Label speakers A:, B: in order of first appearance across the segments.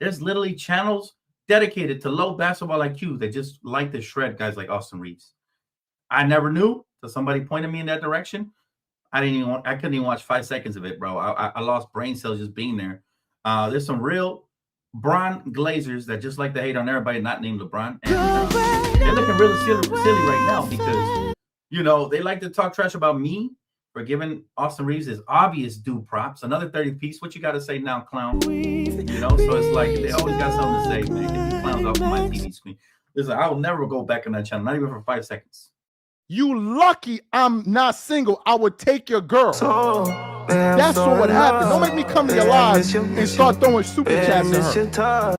A: There's literally channels dedicated to low basketball IQ that just like to shred guys like Austin Reaves. I never knew until somebody pointed me in that direction. I couldn't even watch 5 seconds of it, bro. I lost brain cells just being there. There's some real Bron Glazers that just like to hate on everybody not named LeBron. And they're looking really silly right now because, they like to talk trash about me for giving Austin Reaves his obvious due props. Another 30 piece. What you got to say now, clown? So it's like they always got something to say, man. Get these clowns off of my TV screen. Listen, I will never go back on that channel, not even for 5 seconds.
B: You lucky I'm not single. I would take your girl. That's what would happen. Don't make me come to your live and start throwing super chats at her.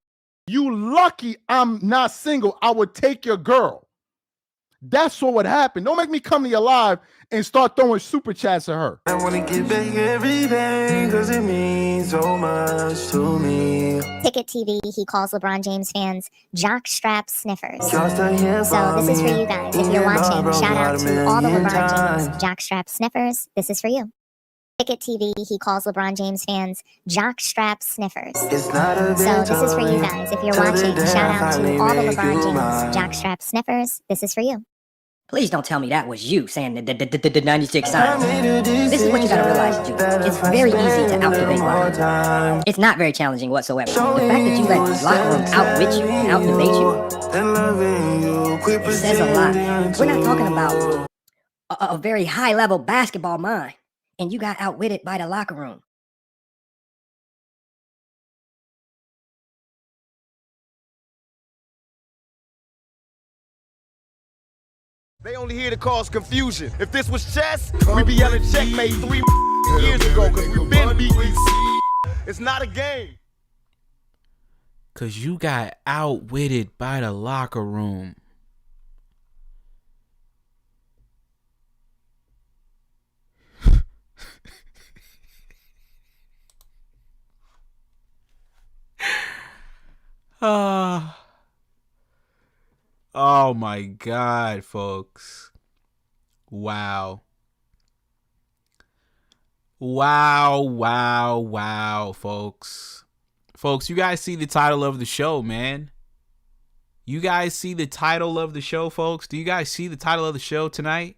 B: You lucky I'm not single. I would take your girl. That's what would happen. Don't make me come to your live and start throwing super chats at her.
C: I want to get back everything because it means so much to me.
D: Ticket TV, he calls LeBron James fans jockstrap sniffers. So this is for you guys. If you're watching, shout out to all the LeBron James jockstrap sniffers. This is for you. Ticket TV, he calls LeBron James fans jockstrap sniffers. So this is for you guys. If you're watching, shout out to all the LeBron James jockstrap sniffers. This is for you.
E: Please don't tell me that was you saying the 96 signs. This is what you gotta realize, Jude. It's very easy to out-debate locker room. It's not very challenging whatsoever. The fact that you let locker room out-wit you and out-debate you, it says a lot. We're not talking about a very high-level basketball mind, and you got outwitted by the locker room.
B: They only here to cause confusion. If this was chess, we'd be yelling checkmate 3 years ago because we've been beat these. It's not a game.
F: Because you got outwitted by the locker room. Oh my God, folks. Wow. Wow, folks. Folks, you guys see the title of the show, man. You guys see the title of the show, folks? Do you guys see the title of the show tonight?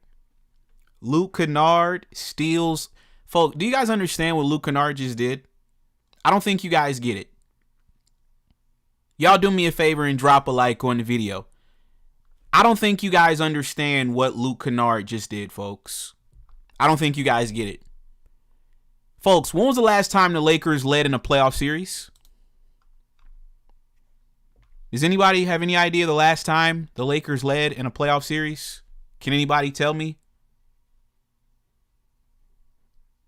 F: Luke Kennard steals. Folks, do you guys understand what Luke Kennard just did? I don't think you guys get it. Y'all do me a favor and drop a like on the video. I don't think you guys understand what Luke Kennard just did, folks. I don't think you guys get it. Folks, when was the last time the Lakers led in a playoff series? Does anybody have any idea the last time the Lakers led in a playoff series? Can anybody tell me?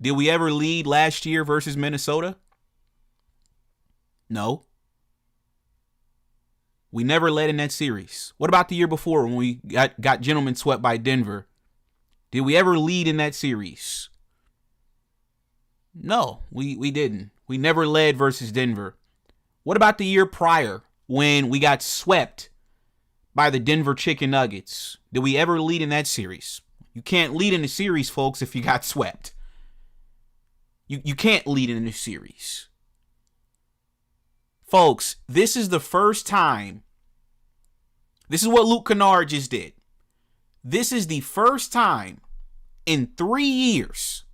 F: Did we ever lead last year versus Minnesota? No. We never led in that series. What about the year before when we got gentlemen swept by Denver? Did we ever lead in that series? No, we didn't. We never led versus Denver. What about the year prior when we got swept by the Denver Chicken Nuggets? Did we ever lead in that series? You can't lead in the series, folks, if you got swept. You can't lead in the series. Folks, this is the first time. This is what Luke Kennard just did. This is the first time in 3 years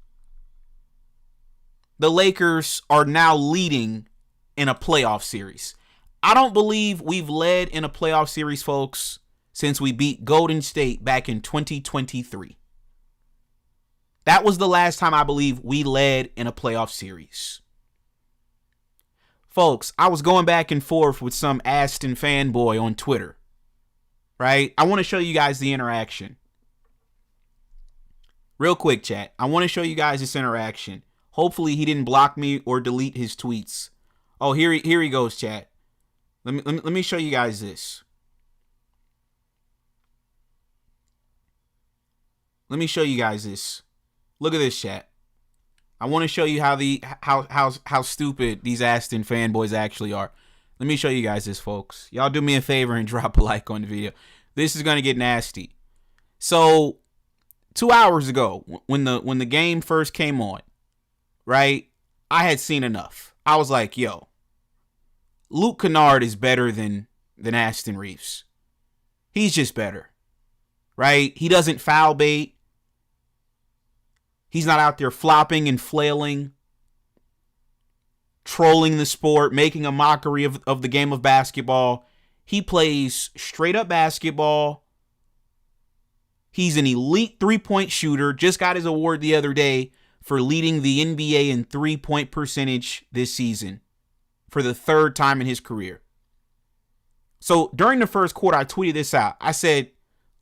F: the Lakers are now leading in a playoff series. I don't believe we've led in a playoff series, folks, since we beat Golden State back in 2023. That was the last time I believe we led in a playoff series. Folks, I was going back and forth with some Aston fanboy on Twitter, right? I want to show you guys the interaction. Real quick, chat. I want to show you guys this interaction. Hopefully he didn't block me or delete his tweets. Oh, here he goes, chat. Let me show you guys this. Let me show you guys this. Look at this, chat. I want to show you how stupid these Aston fanboys actually are. Let me show you guys this, folks. Y'all do me a favor and drop a like on the video. This is going to get nasty. So, 2 hours ago, when the game first came on, right, I had seen enough. I was like, yo, Luke Kennard is better than Austin Reaves. He's just better, right? He doesn't foul bait. He's not out there flopping and flailing, trolling the sport, making a mockery of the game of basketball. He plays straight up basketball. He's an elite three-point shooter. Just got his award the other day for leading the NBA in three-point percentage this season for the third time in his career. So during the first quarter, I tweeted this out. I said,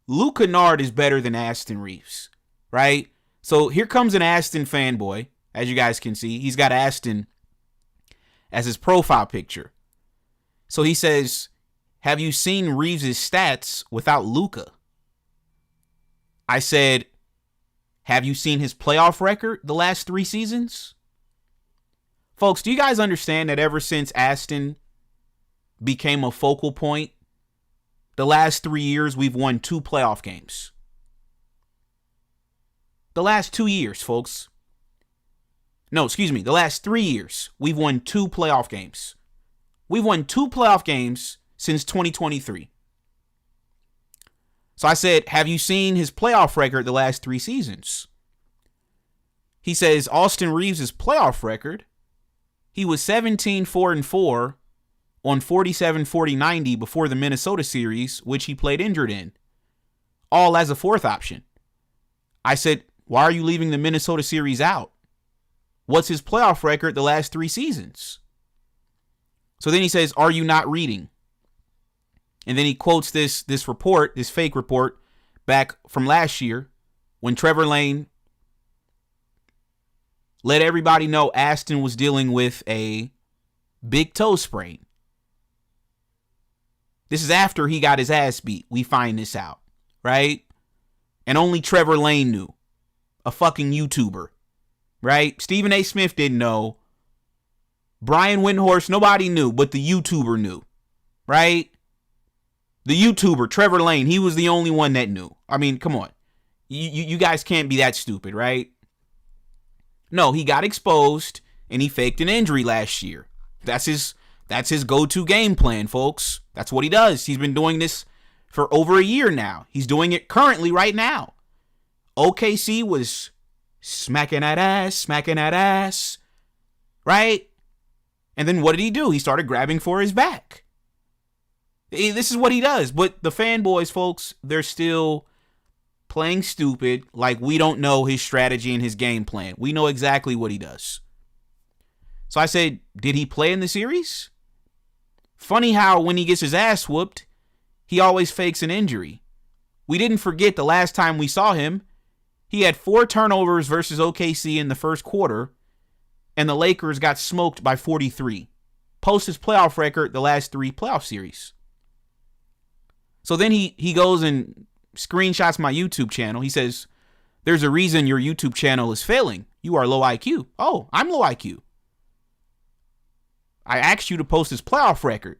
F: Luke Kennard is better than Austin Reaves, right? So here comes an Aston fanboy. As you guys can see, he's got Aston as his profile picture. So he says, have you seen Reaves' stats without Luka? I said, have you seen his playoff record the last 3 seasons? Folks, do you guys understand that ever since Aston became a focal point, the last 3 years we've won 2 playoff games? The last 2 years, folks. No, excuse me. The last 3 years, we've won 2 playoff games. We've won 2 playoff games since 2023. So I said, have you seen his playoff record the last 3 seasons? He says, Austin Reaves' playoff record, he was 17-4-4 on 47-40-90 before the Minnesota series, which he played injured in, all as a 4th option. I said, why are you leaving the Minnesota series out? What's his playoff record the last 3 seasons? So then he says, are you not reading? And then he quotes this report, this fake report, back from last year when Trevor Lane let everybody know Aston was dealing with a big toe sprain. This is after he got his ass beat. We find this out, right? And only Trevor Lane knew. A fucking YouTuber, right? Stephen A. Smith didn't know. Brian Windhorst, nobody knew, but the YouTuber knew, right? The YouTuber, Trevor Lane, he was the only one that knew. I mean, come on. You guys can't be that stupid, right? No, he got exposed and he faked an injury last year. That's his go-to game plan, folks. That's what he does. He's been doing this for over a year now. He's doing it currently right now. OKC was smacking that ass, right? And then what did he do? He started grabbing for his back. This is what he does. But the fanboys, folks, they're still playing stupid like we don't know his strategy and his game plan. We know exactly what he does. So I said, did he play in the series? Funny how when he gets his ass whooped, he always fakes an injury. We didn't forget the last time we saw him. He had 4 turnovers versus OKC in the first quarter, and the Lakers got smoked by 43. Post his playoff record the last 3 playoff series. So then he goes and screenshots my YouTube channel. He says, there's a reason your YouTube channel is failing. You are low IQ. Oh, I'm low IQ. I asked you to post his playoff record.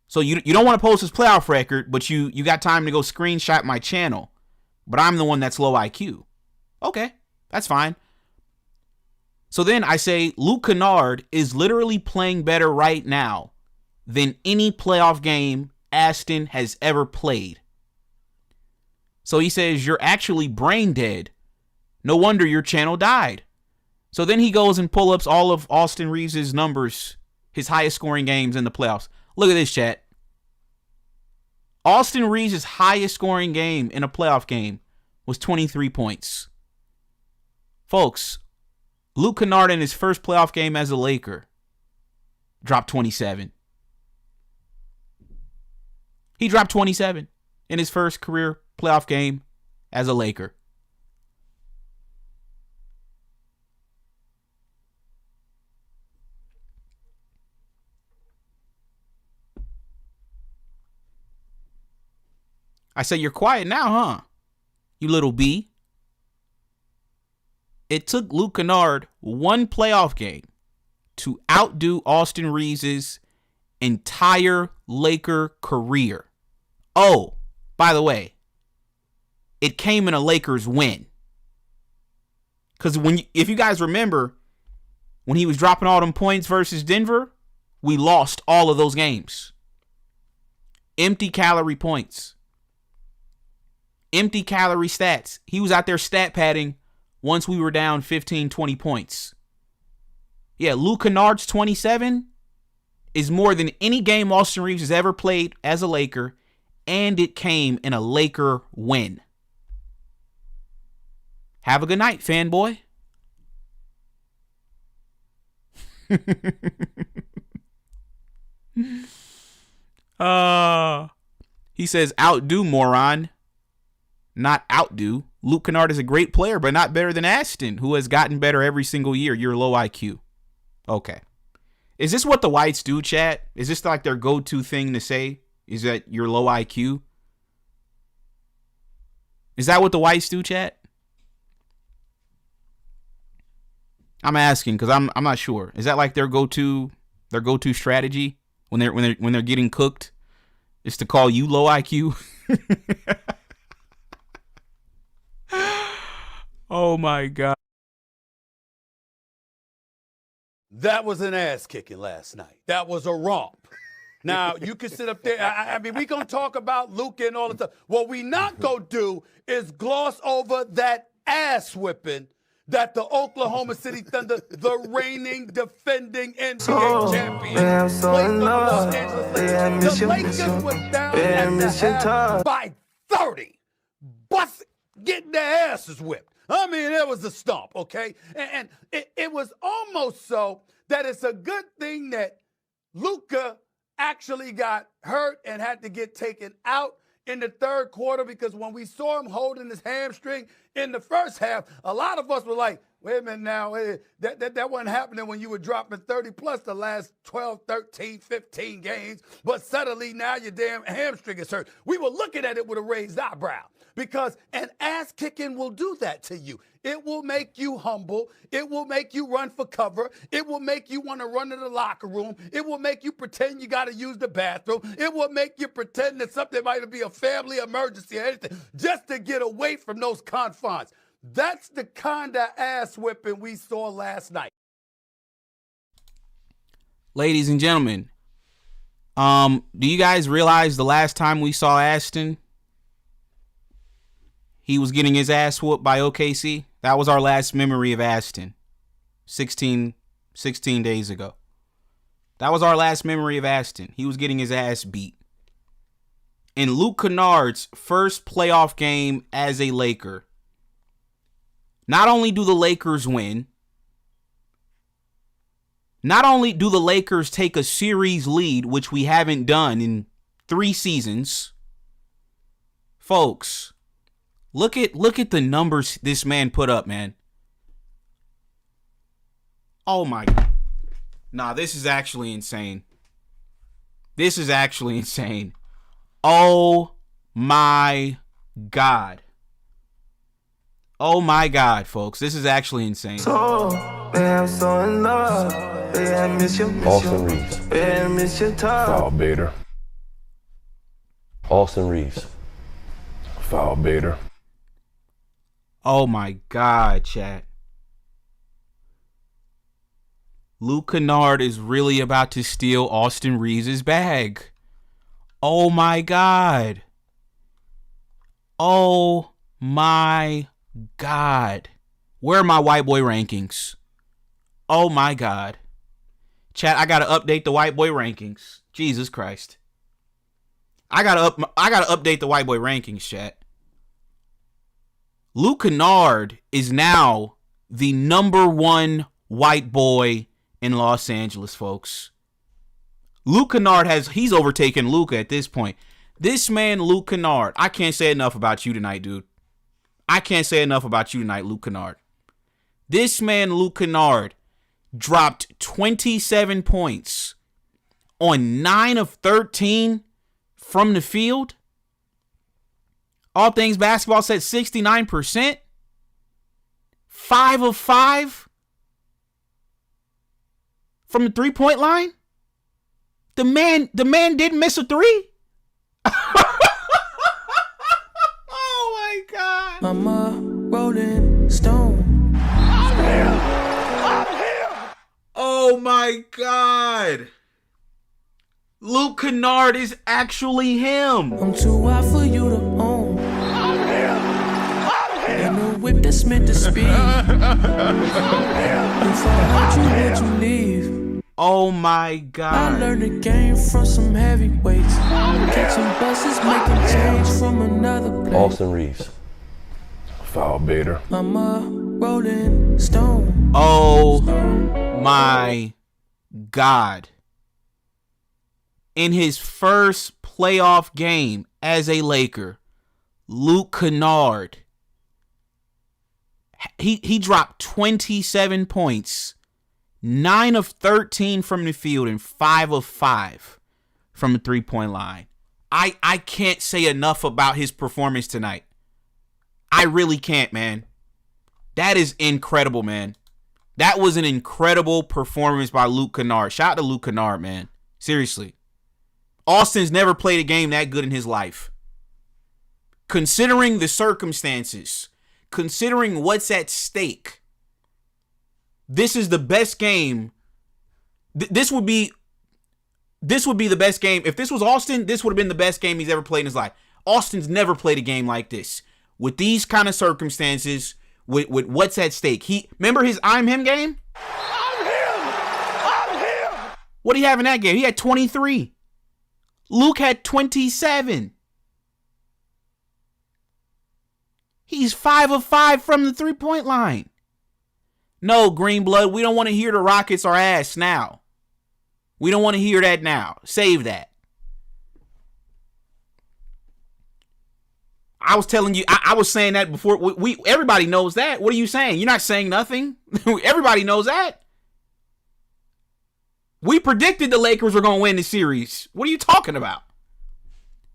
F: So you don't want to post his playoff record, but you got time to go screenshot my channel. But I'm the one that's low IQ. Okay, that's fine. So then I say Luke Kennard is literally playing better right now than any playoff game Aston has ever played. So he says, you're actually brain dead. No wonder your channel died. So then he goes and pull ups all of Austin Reaves' numbers, his highest scoring games in the playoffs. Look at this, chat. Austin Reaves' highest scoring game in a playoff game was 23 points. Folks, Luke Kennard in his first playoff game as a Laker dropped 27. He dropped 27 in his first career playoff game as a Laker. I say, you're quiet now, huh? You little B. It took Luke Kennard 1 playoff game to outdo Austin Reaves' entire Laker career. Oh, by the way, it came in a Lakers win. Because if you guys remember, when he was dropping all them points versus Denver, we lost all of those games. Empty calorie points. Empty calorie stats. He was out there stat padding once we were down 15, 20 points. Yeah, Luke Kennard's 27 is more than any game Austin Reaves has ever played as a Laker, and it came in a Laker win. Have a good night, fanboy. He says, outdo, moron. Not outdo. Luke Kennard is a great player, but not better than Aston, who has gotten better every single year. You're low IQ. Okay. Is this what the whites do, chat? Is this like their go-to thing to say? Is that you're low IQ? Is that what the whites do, chat? I'm asking because I'm not sure. Is that like their go-to strategy when they're getting cooked? Is to call you low IQ? Oh my God.
G: That was an ass kicking last night. That was a romp. Now, you can sit up there. I mean, we going to talk about Luka and all the stuff. What we not going to do is gloss over that ass whipping that the Oklahoma City Thunder, the reigning, defending NBA champions, played for the Los Angeles Lakers. The Lakers were down at the half by 30. Getting their asses whipped. I mean, it was a stomp, okay? And it was almost so that it's a good thing that Luka actually got hurt and had to get taken out in the third quarter, because when we saw him holding his hamstring in the first half, a lot of us were like, wait a minute now, that wasn't happening when you were dropping 30 plus the last 12, 13, 15 games, but suddenly now your damn hamstring is hurt. We were looking at it with a raised eyebrow, because an ass kicking will do that to you. It will make you humble. It will make you run for cover. It will make you want to run to the locker room. It will make you pretend you got to use the bathroom. It will make you pretend that something might be a family emergency or anything, just to get away from those confines. That's the kind of ass whipping we saw last night.
F: Ladies and gentlemen, do you guys realize the last time we saw Aston, he was getting his ass whooped by OKC? That was our last memory of Aston 16 days ago. That was our last memory of Aston. He was getting his ass beat. In Luke Kennard's first playoff game as a Laker, not only do the Lakers win, not only do the Lakers take a series lead, which we haven't done in 3 seasons, folks, look at the numbers this man put up, man. Oh my. Nah, this is actually insane. This is actually insane. Oh my God. Oh my God, folks. This is actually insane.
C: Austin Reaves. Foul baiter. Austin Reaves. Foul baiter.
F: Oh my God, chat. Luke Kennard is really about to steal Austin Reaves' bag. Oh my God. Oh my God. Where are my white boy rankings? Oh my God. Chat, I gotta update the white boy rankings. Jesus Christ. I gotta update the white boy rankings, chat. Luke Kennard is now the #1 white boy in Los Angeles, folks. Luke Kennard he's overtaken Luka at this point. This man, Luke Kennard, I can't say enough about you tonight, dude. I can't say enough about you tonight, Luke Kennard. This man, Luke Kennard, dropped 27 points on 9 of 13 from the field. All things basketball said 69%. 5 of 5 from the 3-point line. The man didn't miss a 3. Oh my God.
C: Mama, Rolling Stone.
G: I'm here.
F: my God. Luke Kennard is actually him.
C: I'm too hot for you to own. I'm here. And the whip that's meant to speed. If I hurt you, would you leave?
F: Oh my
C: I
F: God.
C: learned the game from some heavyweights. Catching buses, making change from another place.
H: Austin Reaves. Foul baiter.
C: I'm a rolling stone.
F: Oh my God. In his first playoff game as a Laker, Luke Kennard, he dropped 27 points, 9 of 13 from the field, and 5 of 5 from the three-point line. I can't say enough about his performance tonight. I really can't, man. That is incredible, man. That was an incredible performance by Luke Kennard. Shout out to Luke Kennard, man. Seriously. Austin's never played a game that good in his life. Considering the circumstances, considering what's at stake, this is the best game. This would be the best game. If this was Austin, this would have been the best game he's ever played in his life. Austin's never played a game like this. With these kind of circumstances, with what's at stake. Remember his I'm him game? I'm him. What did he have in that game? He had 23. Luke had 27. He's 5 of 5 from the three-point line. No, Greenblood, we don't want to hear the Rockets are ass now. We don't want to hear that now. Save that. I was telling you, I was saying that before. Everybody knows that. What are you saying? You're not saying nothing. Everybody knows that. We predicted the Lakers were going to win the series. What are you talking about?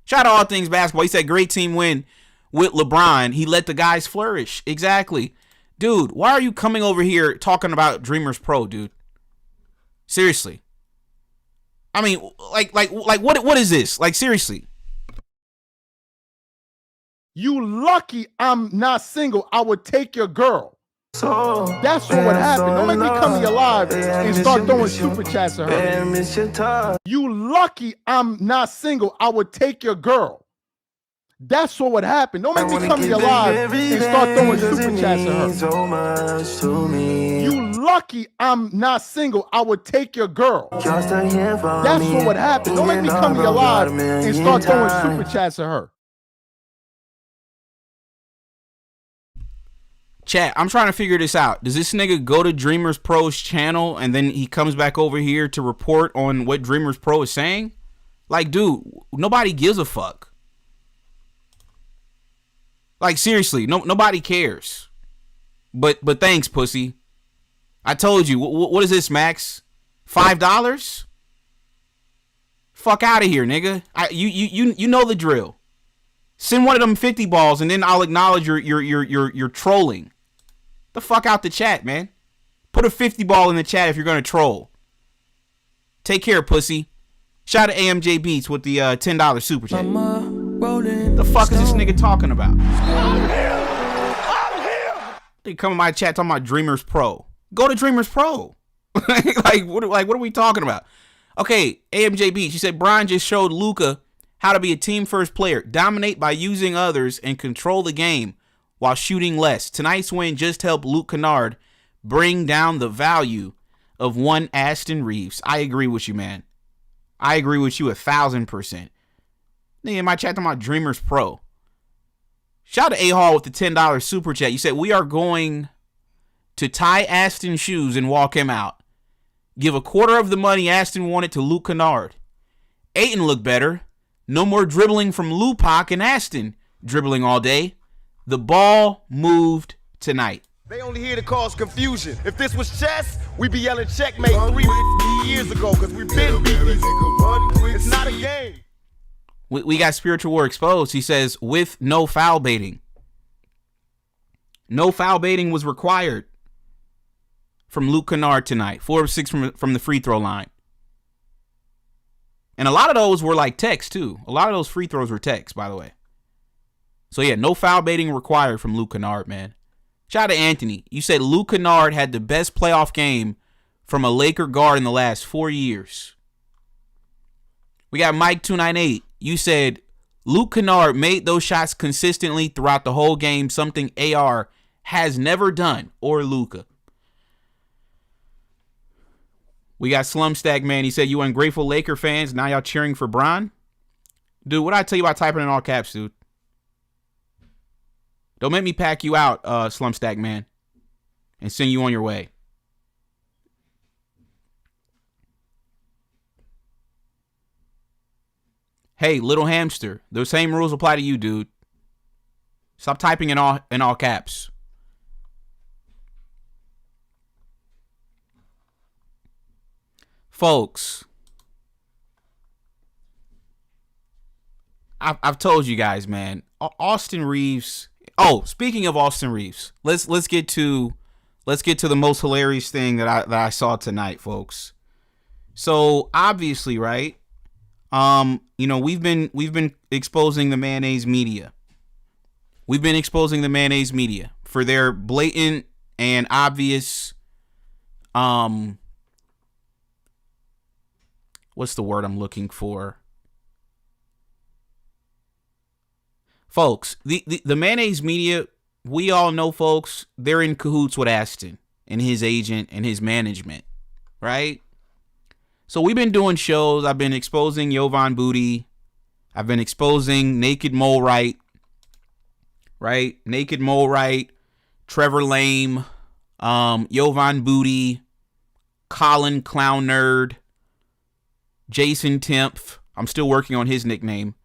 F: Shout out to All Things Basketball. He said, great team win with LeBron. He let the guys flourish. Exactly. Dude, why are you coming over here talking about Dreamers Pro, dude? Seriously. I mean, like what is this? Like, seriously.
B: You lucky I'm not single. I would take your girl. That's what would happen. Don't make me come to your live and start throwing super chats at her. You lucky I'm not single. I would take your girl. That's what would happen. Don't make me come to your live and start throwing super chats at her. You lucky I'm not single. I would take your girl. That's what would happen. Don't make me come to your live and start throwing super chats at her.
F: Chat, I'm trying to figure this out. Does this nigga go to Dreamers Pro's channel and then he comes back over here to report on what Dreamers Pro is saying? Like, dude, nobody gives a fuck. Like, seriously, nobody cares. But thanks, pussy. I told you. What is this, Max? $5? Fuck out of here, nigga. You know the drill. Send one of them 50 balls and then I'll acknowledge your trolling. The fuck out the chat, man. Put a 50 ball in the chat if you're gonna troll. Take care, pussy. Shout out to AMJ Beats with the $10 super chat. The fuck is this nigga talking about? I'm here. They come in my chat talking about Dreamers Pro. Go to Dreamers Pro. what are we talking about? Okay, AMJ Beats. She said Brian just showed Luka how to be a team first player, dominate by using others, and control the game while shooting less. Tonight's win just helped Luke Kennard bring down the value of one Aston Reaves. I agree with you, man. I agree with you 1,000%. In my chat talking about Dreamers Pro. Shout out to A-Hall with the $10 super chat. You said we are going to tie Aston's shoes and walk him out. Give a quarter of the money Aston wanted to Luke Kennard. Ayton looked better. No more dribbling from Lupac and Aston. Dribbling all day. The ball moved tonight.
I: They only here to cause confusion. If this was chess, we'd be yelling checkmate 3 years ago because we've been beat these. It's not a game.
F: We got Spiritual War Exposed. He says, with no foul baiting. No foul baiting was required from Luke Kennard tonight. 4 of 6 from the free throw line. And a lot of those were like text, too. A lot of those free throws were text, by the way. So, yeah, no foul baiting required from Luke Kennard, man. Shout out to Anthony. You said Luke Kennard had the best playoff game from a Laker guard in the last 4 years. We got Mike298. You said Luke Kennard made those shots consistently throughout the whole game, something AR has never done, or Luka. We got Slumstack Man. He said, you ungrateful Laker fans, now y'all cheering for Bron? Dude, what did I tell you about typing in all caps, dude? Don't make me pack you out, Slumstack Man, and send you on your way. Hey, little hamster, those same rules apply to you, dude. Stop typing in all caps. Folks, I've told you guys, man. Austin Reaves. Oh, speaking of Austin Reaves, let's get to the most hilarious thing that I saw tonight, folks. So obviously, right? We've been exposing the mayonnaise media. We've been exposing the mayonnaise media for their blatant and obvious, what's the word I'm looking for? Folks, the mayonnaise media, we all know, folks, they're in cahoots with Aston and his agent and his management, right? So we've been doing shows. I've been exposing Jovan Buha. I've been exposing Naked Mole Right, right? Naked Mole Right, Trevor Lame, Jovan Buha, Colin Clown Nerd, Jason Tempf. I'm still working on his nickname.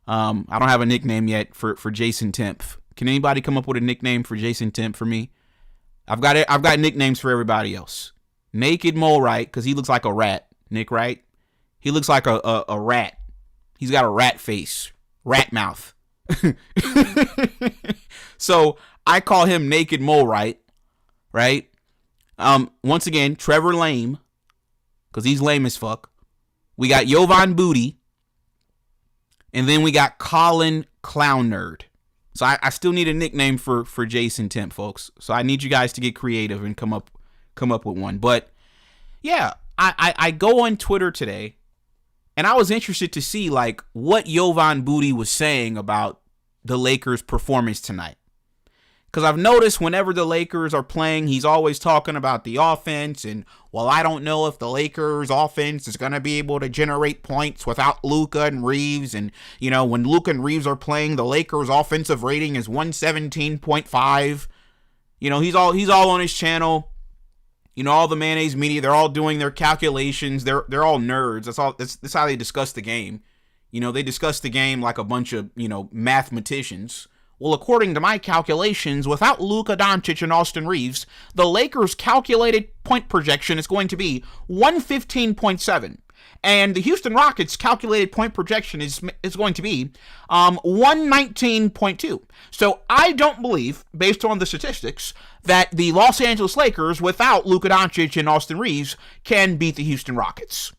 F: I don't have a nickname yet for Jason Tempf. Can anybody come up with a nickname for Jason Tempf for me? I've got nicknames for everybody else. Naked Mole Right, because he looks like a rat. Nick Wright. He looks like a rat. He's got a rat face. Rat mouth. So I call him Naked Mole Right. Right? Once again, Trevor Lame. Because he's lame as fuck. We got Jovan Buha. And then we got Colin Clown Nerd. So I still need a nickname for Jason Tempf, folks. So I need you guys to get creative and come up with one. But yeah, I go on Twitter today, and I was interested to see like what Jovan Buha was saying about the Lakers' performance tonight. Because I've noticed whenever the Lakers are playing, he's always talking about the offense. And, well, I don't know if the Lakers' offense is going to be able to generate points without Luka and Reaves. And, when Luka and Reaves are playing, the Lakers' offensive rating is 117.5. He's all on his channel. All the mayonnaise media, they're all doing their calculations. They're all nerds. That's how they discuss the game. They discuss the game like a bunch of, mathematicians. Well, according to my calculations, without Luka Doncic and Austin Reaves, the Lakers' calculated point projection is going to be 115.7. And the Houston Rockets' calculated point projection is going to be 119.2. So I don't believe, based on the statistics, that the Los Angeles Lakers, without Luka Doncic and Austin Reaves, can beat the Houston Rockets.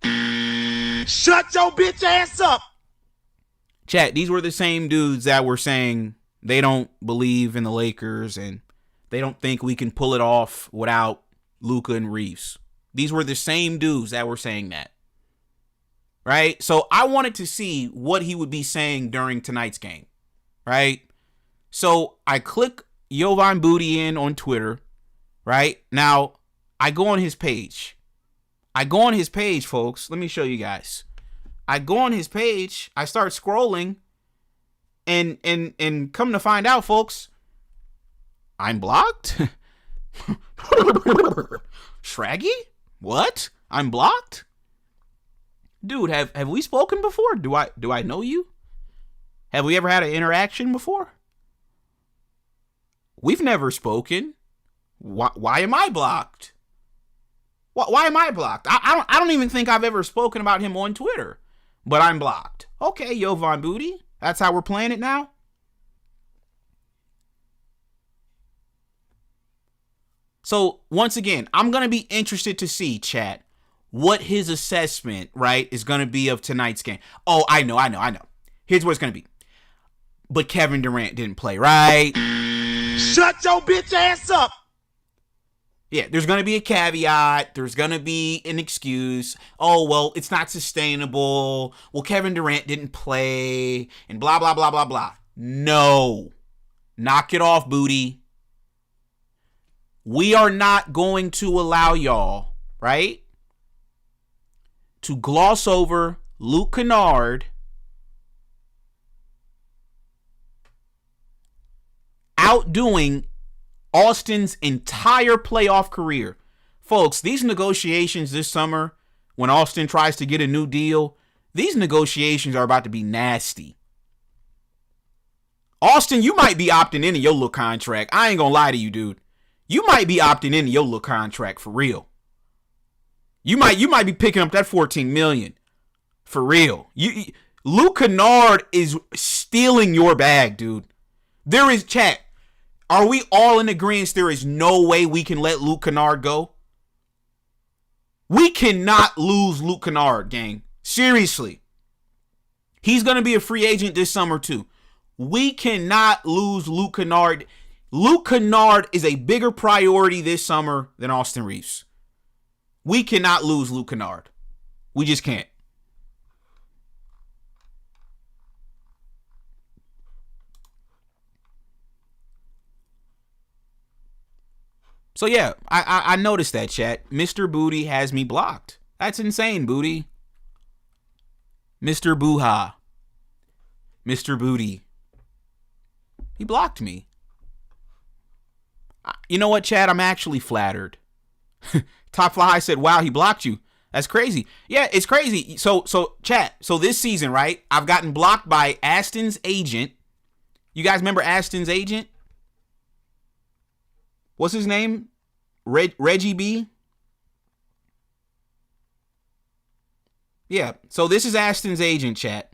I: Shut your bitch ass up!
F: Chat, these were the same dudes that were saying they don't believe in the Lakers and they don't think we can pull it off without Luka and Reaves. These were the same dudes that were saying that. Right? So I wanted to see what he would be saying during tonight's game. Right? So I click Jovan Buha in on Twitter. Right? Now, I go on his page. Folks. Let me show you guys. I go on his page, I start scrolling, and come to find out, folks, I'm blocked? Shraggy? What? I'm blocked? Dude, have we spoken before? Do I know you? Have we ever had an interaction before? We've never spoken. Why am I blocked? Why am I blocked? I don't even think I've ever spoken about him on Twitter. But I'm blocked. Okay, Jovan Buha. That's how we're playing it now? So, once again, I'm going to be interested to see, chat, what his assessment, right, is going to be of tonight's game. Oh, I know. Here's what it's going to be. But Kevin Durant didn't play, right?
I: Shut your bitch ass up!
F: Yeah, there's going to be a caveat. There's going to be an excuse. Oh, well, it's not sustainable. Well, Kevin Durant didn't play and blah, blah, blah, blah, blah. No. Knock it off, booty. We are not going to allow y'all, right, to gloss over Luke Kennard outdoing Austin's entire playoff career. Folks, these negotiations this summer, when Austin tries to get a new deal, these negotiations are about to be nasty. Austin, you might be opting into your little contract. I ain't gonna lie to you, dude. You might be opting into your little contract for real. You might be picking up that $14 million for real. Luke Kennard is stealing your bag, dude. There is, chat. Are we all in agreement there is no way we can let Luke Kennard go? We cannot lose Luke Kennard, gang. Seriously. He's going to be a free agent this summer too. We cannot lose Luke Kennard. Luke Kennard is a bigger priority this summer than Austin Reaves. We cannot lose Luke Kennard. We just can't. So yeah, I noticed that, chat. Mr. Booty has me blocked. That's insane, Booty. Mr. Buha. Mr. Booty. He blocked me. You know what, chat? I'm actually flattered. Top Fly said, wow, he blocked you. That's crazy. Yeah, it's crazy. So chat. So this season, right? I've gotten blocked by Aston's agent. You guys remember Aston's agent? What's his name? Reggie B? Yeah, so this is Aston's agent, chat.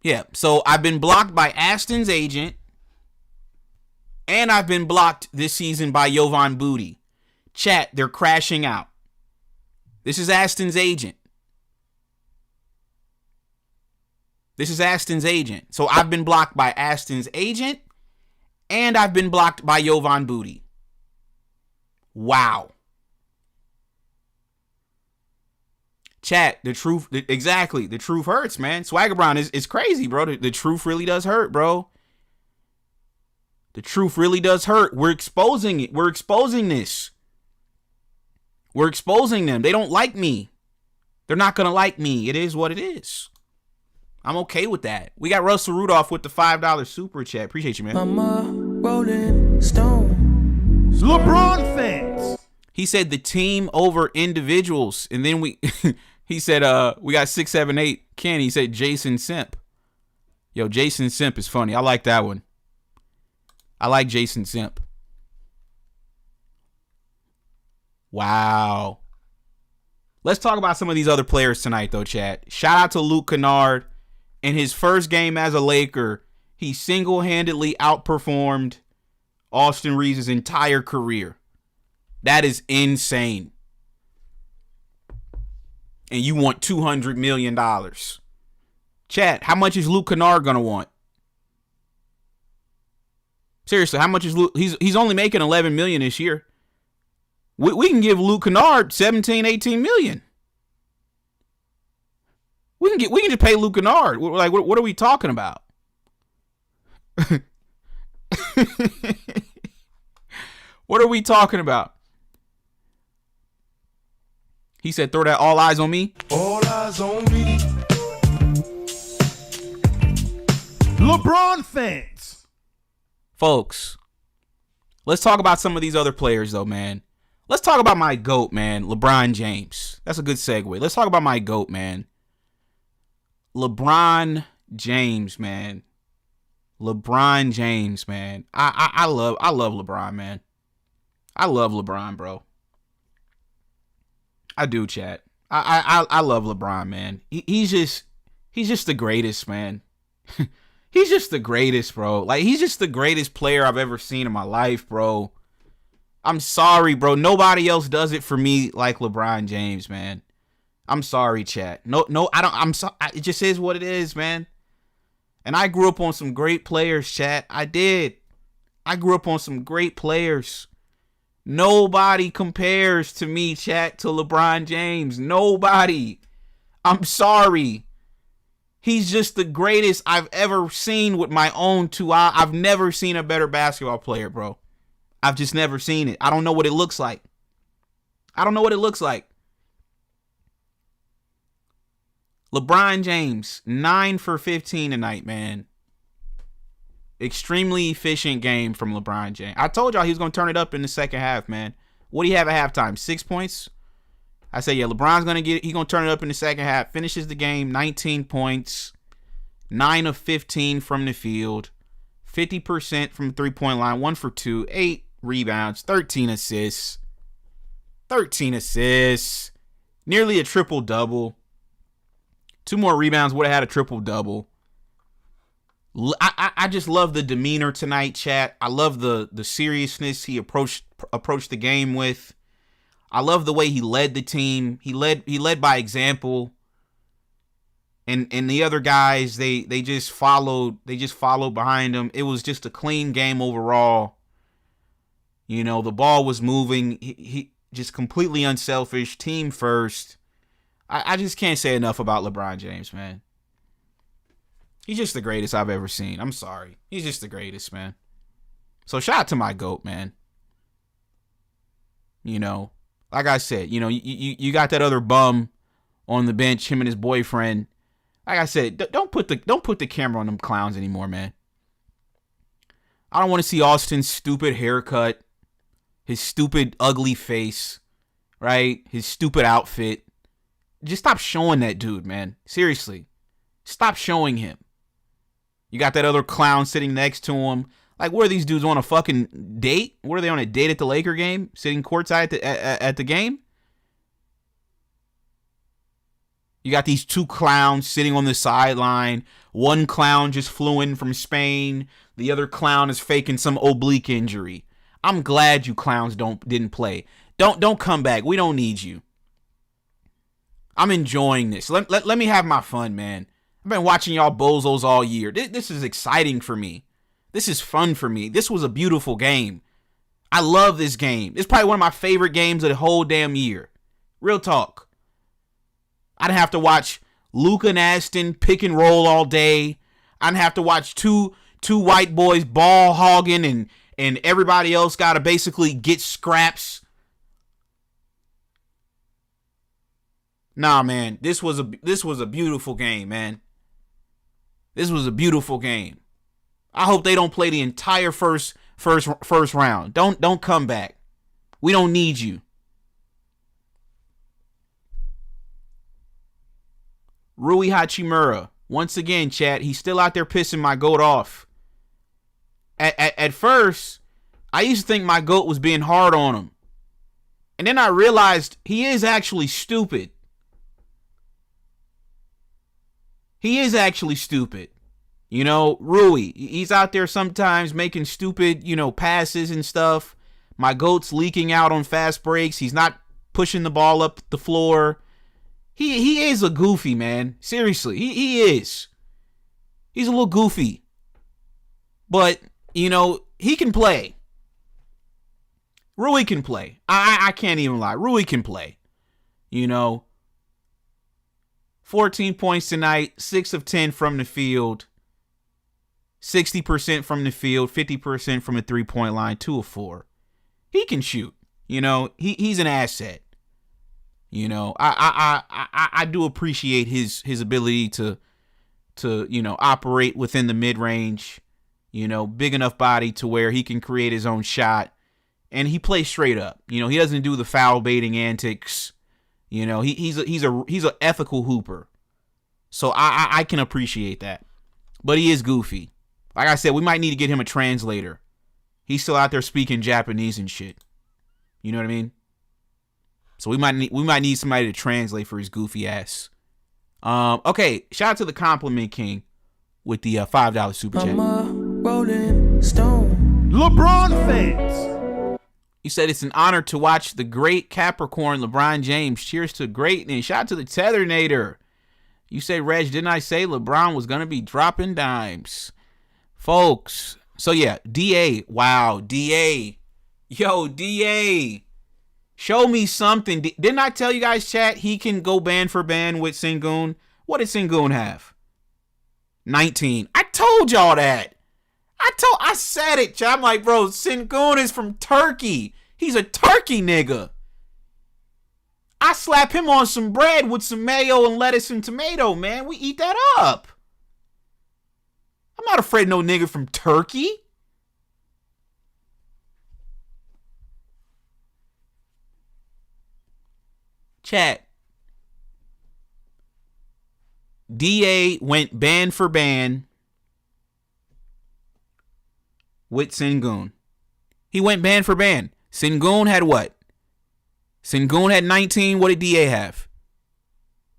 F: Yeah, so I've been blocked by Aston's agent, and I've been blocked this season by Jovan Buha. Chat, they're crashing out. This is Aston's agent. This is Aston's agent. So I've been blocked by Aston's agent, and I've been blocked by Jovan Buha. Wow. Chat, the truth, exactly. The truth hurts, man. Swagger Brown is crazy, bro. The truth really does hurt, bro. The truth really does hurt. We're exposing it. We're exposing this. We're exposing them. They don't like me. They're not going to like me. It is what it is. I'm okay with that. We got Russell Rudolph with the $5 super chat. Appreciate you, man.
C: Mama, Rolling Stone.
B: LeBron fans.
F: He said the team over individuals. And then he said, we got 6, 7, 8. Ken, he said Jason Simp. Yo, Jason Simp is funny. I like that one. I like Jason Simp. Wow. Let's talk about some of these other players tonight, though, chat. Shout out to Luke Kennard. In his first game as a Laker, he single-handedly outperformed Austin Reaves' entire career. That is insane. And you want $200 million. Chat, how much is Luke Kennard going to want? Seriously, how much is Luke? He's only making $11 million this year. We can give Luke Kennard 17, 18 million. We can just pay Luke Kennard. Like, what are we talking about? What are we talking about? He said, throw that all eyes on me.
I: All eyes on me.
B: LeBron fans.
F: Folks, let's talk about some of these other players, though, man. Let's talk about my GOAT, man, LeBron James. That's a good segue. Let's talk about my GOAT, man. LeBron James, man. LeBron James, man. I love LeBron, man. I love LeBron, bro. I do, chat. I love LeBron, man. He's just the greatest, man. He's just the greatest, bro. Like, he's just the greatest player I've ever seen in my life, bro. I'm sorry, bro. Nobody else does it for me like LeBron James, man. I'm sorry, chat. No, I don't. I'm sorry. It just is what it is, man. And I grew up on some great players, chat. I did. I grew up on some great players. Nobody compares to me, chat, to LeBron James. Nobody. I'm sorry. He's just the greatest I've ever seen with my own two eyes. I've never seen a better basketball player, bro. I've just never seen it. I don't know what it looks like. I don't know what it looks like. LeBron James, 9 for 15 tonight, man. Extremely efficient game from LeBron James. I told y'all he was going to turn it up in the second half, man. What do you have at halftime? 6 points? I say, yeah, LeBron's going to get it. He's going to turn it up in the second half. Finishes the game, 19 points, 9 of 15 from the field, 50% from the three-point line, 1 for 2, 8 rebounds, 13 assists. 13 assists. Nearly a triple-double. 2 more rebounds, would have had a triple-double. I just love the demeanor tonight, chat. I love the seriousness he approached the game with. I love the way he led the team. He led by example. And the other guys, they just followed behind him. It was just a clean game overall. You know, the ball was moving. He just completely unselfish, team first. I just can't say enough about LeBron James, man. He's just the greatest I've ever seen. I'm sorry. He's just the greatest, man. So shout out to my GOAT, man. You know, like I said, you know, you got that other bum on the bench, him and his boyfriend. Like I said, don't put the camera on them clowns anymore, man. I don't want to see Austin's stupid haircut, his stupid ugly face, right? His stupid outfit. Just stop showing that dude, man. Seriously. Stop showing him. You got that other clown sitting next to him. Like, what are these dudes on a fucking date? What are they on a date at the Laker game? Sitting courtside at the game? You got these 2 clowns sitting on the sideline. One clown just flew in from Spain. The other clown is faking some oblique injury. I'm glad you clowns didn't play. Don't come back. We don't need you. I'm enjoying this. Let me have my fun, man. I've been watching y'all bozos all year. This is exciting for me. This is fun for me. This was a beautiful game. I love this game. It's probably one of my favorite games of the whole damn year. Real talk. I'd have to watch Luka and Aston pick and roll all day. I'd have to watch two white boys ball hogging and everybody else got to basically get scraps. Nah, man, this was a beautiful game, man. This was a beautiful game. I hope they don't play the entire first round. Don't come back. We don't need you. Rui Hachimura, once again, chat, he's still out there pissing my GOAT off. At first, I used to think my GOAT was being hard on him. And then I realized he is actually stupid. He is actually stupid. You know, Rui, he's out there sometimes making stupid, passes and stuff. My GOAT's leaking out on fast breaks. He's not pushing the ball up the floor. He is a goofy, man. Seriously, he is. He's a little goofy. But, he can play. Rui can play. I can't even lie. Rui can play. 14 points tonight, 6 of 10 from the field, 60% from the field, 50% from the three-point line, 2 of 4. He can shoot. He's an asset. I do appreciate his ability to operate within the mid-range, big enough body to where he can create his own shot, and he plays straight up. He doesn't do the foul baiting antics. He's an ethical hooper. So I can appreciate that. But he is goofy. Like I said, we might need to get him a translator. He's still out there speaking Japanese and shit. You know what I mean? So we might need somebody to translate for his goofy ass. Okay, shout out to the Compliment King with the $5 super chat.
C: Rolling Stone.
B: LeBron fans.
F: He said it's an honor to watch the great Capricorn LeBron James. Cheers to greatness. Shout out to the Tethernator. You say, Reg, didn't I say LeBron was going to be dropping dimes? Folks. So, yeah, DA. Wow, DA. Yo, DA, show me something. Didn't I tell you guys, chat, he can go band for band with Sengun? What did Sengun have? 19. I told y'all that. I said it, chat. I'm like, bro, Sengun is from Turkey. He's a Turkey nigga. I slap him on some bread with some mayo and lettuce and tomato, man. We eat that up. I'm not afraid of no nigga from Turkey. Chat. DA went band for band with Sengun. He went band for band. Sengun had what? Sengun had 19. What did DA have?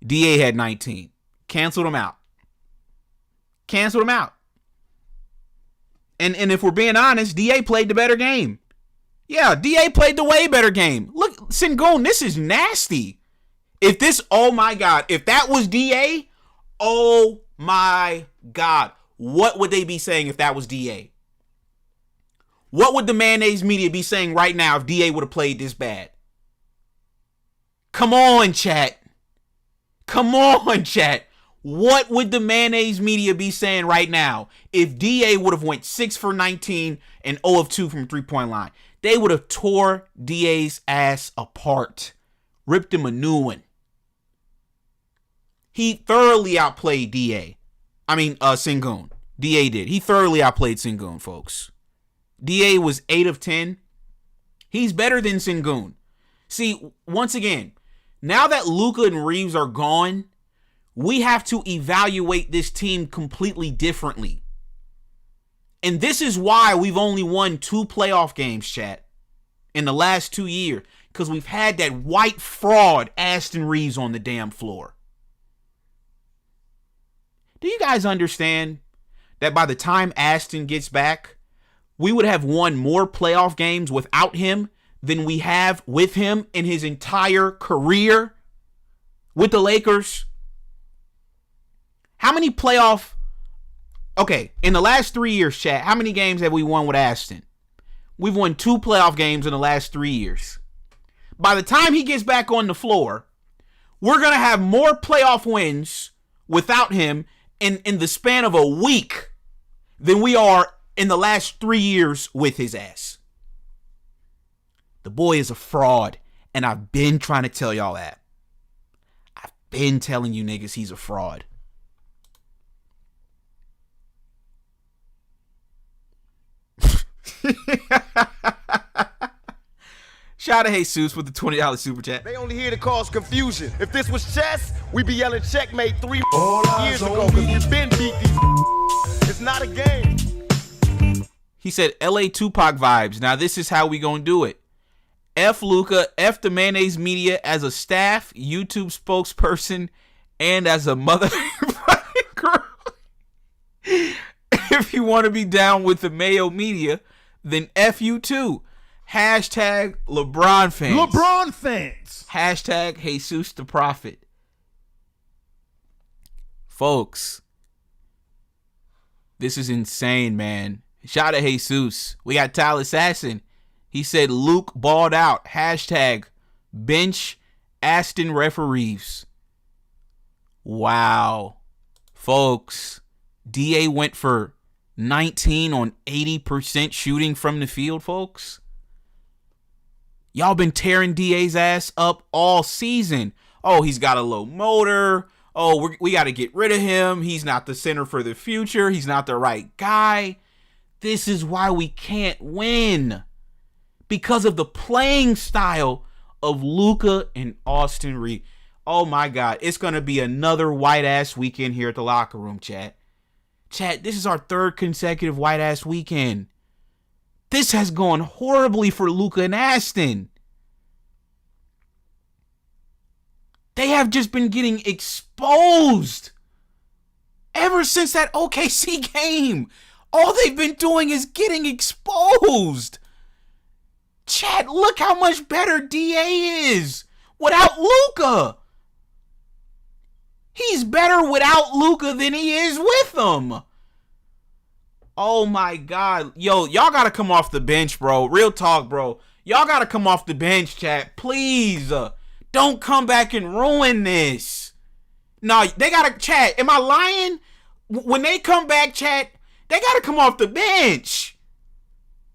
F: DA had 19. Canceled him out. Canceled him out. And if we're being honest, DA played the better game. Yeah, DA played the way better game. Look, Sengun, this is nasty. If this, oh my God, if that was DA, oh my God, what would they be saying if that was DA? What would the mayonnaise media be saying right now if DA would have played this bad? Come on, chat. Come on, chat. What would the mayonnaise media be saying right now if DA would have went 6 for 19 and 0 of 2 from 3-point line? They would have tore DA's ass apart. Ripped him a new one. He thoroughly outplayed Sengun. DA did. He thoroughly outplayed Sengun, folks. DA was 8 of 10. He's better than Sengun. See, once again, now that Luka and Reaves are gone, we have to evaluate this team completely differently. And this is why we've only won 2 playoff games, chat, in the last 2 years. Because we've had that white fraud Aston Reaves on the damn floor. Do you guys understand that by the time Aston gets back, we would have won more playoff games without him than we have with him in his entire career with the Lakers? How many in the last 3 years, chat, how many games have we won with Aston? We've won 2 playoff games in the last 3 years. By the time he gets back on the floor, we're going to have more playoff wins without him in the span of a week than we are in the last 3 years with his ass. The boy is a fraud, and I've been trying to tell y'all that. I've been telling you niggas he's a fraud. Shout out to Jesus with the $20 super chat.
I: They only here to cause confusion. If this was chess, we'd be yelling checkmate 3 years ago, because we've been beat these. It's not a game.
F: He said LA Tupac vibes. Now this is how we gonna do it. F Luka, F the mayonnaise media as a staff, YouTube spokesperson, and as a mother girl. If you want to be down with the mayo media, then F you too. Hashtag LeBron fans.
B: LeBron fans.
F: Hashtag Jesus the Prophet. Folks, this is insane, man. Shout out to Jesus. We got Tyler Assassin. He said Luke balled out. Hashtag bench Aston referees. Wow. Folks, DA went for 19 on 80% shooting from the field, folks. Y'all been tearing DA's ass up all season. Oh, he's got a low motor. Oh, we got to get rid of him. He's not the center for the future. He's not the right guy. This is why we can't win. Because of the playing style of Luka and Austin Reaves. Oh my God. It's going to be another white ass weekend here at the locker room, chat. Chat, this is our 3rd consecutive white ass weekend. This has gone horribly for Luka and Aston. They have just been getting exposed. Ever since that OKC game, all they've been doing is getting exposed. Chat, look how much better DA is without Luka. He's better without Luka than he is with him. Oh my God. Yo, y'all gotta come off the bench, bro. Real talk, bro. Y'all gotta come off the bench, chat. Please. Don't come back and ruin this. No, they gotta, chat. Am I lying? When they come back, chat, they gotta come off the bench.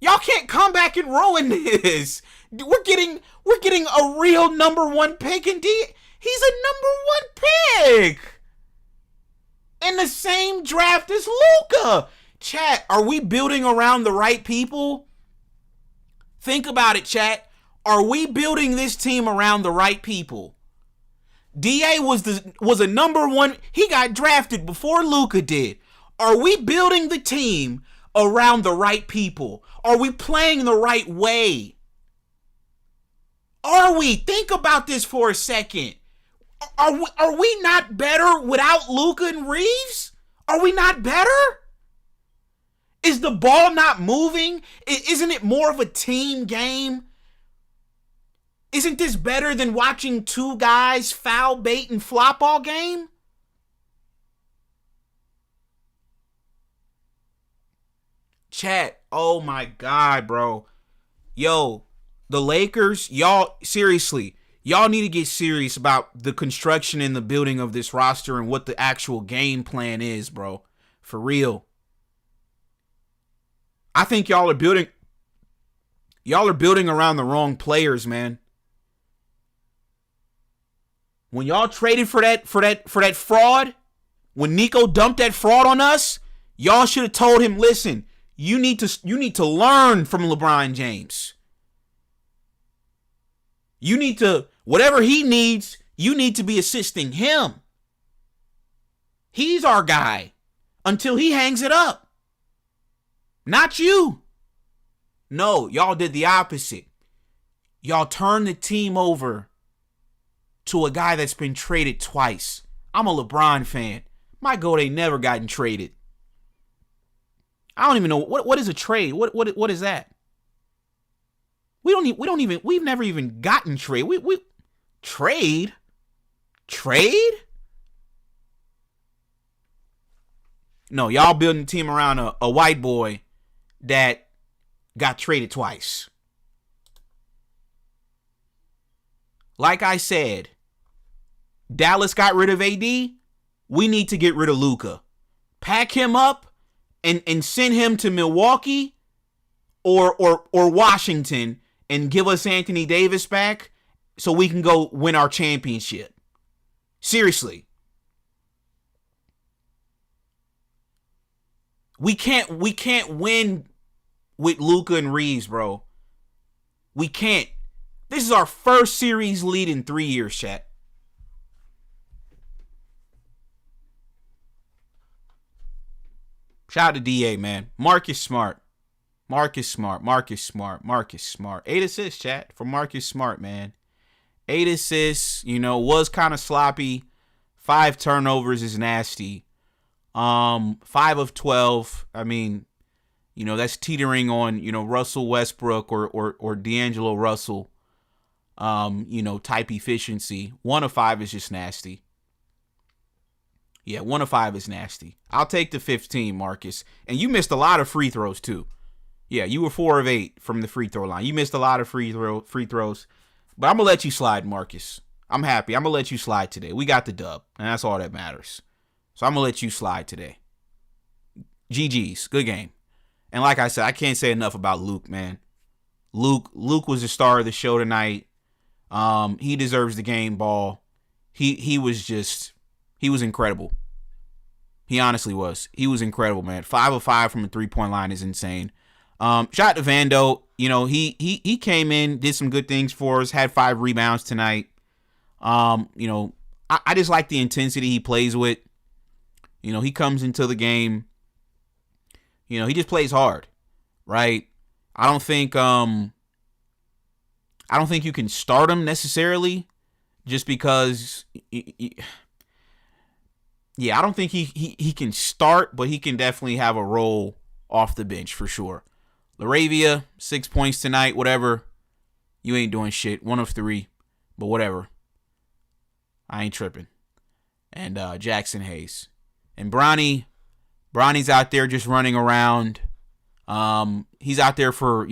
F: Y'all can't come back and ruin this. We're getting a real number one pick, and he's a number one pick in the same draft as Luka. Chat, are we building around the right people? Think about it, chat. Are we building this team around the right people? DA was a number one. He got drafted before Luka did. Are we building the team around the right people? Are we playing the right way? Are we? Think about this for a second. Are we not better without Luka and Reaves? Are we not better? Is the ball not moving? Isn't it more of a team game? Isn't this better than watching two guys foul bait and flop all game? Chat, oh my God, bro. Yo, the Lakers, y'all, seriously, y'all need to get serious about the construction and the building of this roster and what the actual game plan is, bro. For real. I think y'all are building around the wrong players, man. When y'all traded for that fraud, when Nico dumped that fraud on us, y'all should have told him, listen, you need to learn from LeBron James. You need to, whatever he needs, you need to be assisting him. He's our guy until he hangs it up. Not you. No, y'all did the opposite. Y'all turned the team over to a guy that's been traded twice. I'm a LeBron fan. My goat ain't never gotten traded. I don't even know what is a trade. What is that? We've never even gotten trade. We trade? No, y'all building a team around a white boy that got traded twice. Like I said, Dallas got rid of AD. We need to get rid of Luka. Pack him up and send him to Milwaukee or Washington and give us Anthony Davis back so we can go win our championship. Seriously. We can't win with Luka and Reaves, bro. We can't. This is our first series lead in 3 years, chat. Shout out to DA, man. Marcus Smart. 8 assists, chat, for Marcus Smart, man. 8 assists, was kind of sloppy. 5 turnovers is nasty. 5 of 12. I mean, that's teetering on, Russell Westbrook or D'Angelo Russell, type efficiency. 1 of 5 is just nasty. Yeah, 1 of 5 is nasty. I'll take the 15, Marcus. And you missed a lot of free throws, too. Yeah, you were 4 of 8 from the free throw line. You missed a lot of free throws. But I'm going to let you slide, Marcus. I'm happy. I'm going to let you slide today. We got the dub, and that's all that matters. So I'm going to let you slide today. GG's. Good game. And like I said, I can't say enough about Luke, man. Luke was the star of the show tonight. He deserves the game ball. He was incredible. He honestly was. He was incredible, man. 5 of 5 from the 3-point line is insane. Shout out to Vando. He came in, did some good things for us, had 5 rebounds tonight. I just like the intensity he plays with. He comes into the game. He just plays hard, right? I don't think you can start him necessarily just because I don't think he can start, but he can definitely have a role off the bench for sure. Laravia, 6 points tonight, whatever. You ain't doing shit. 1 of 3, but whatever. I ain't tripping. And Jackson Hayes. And Bronny Bronny's out there just running around. He's out there for,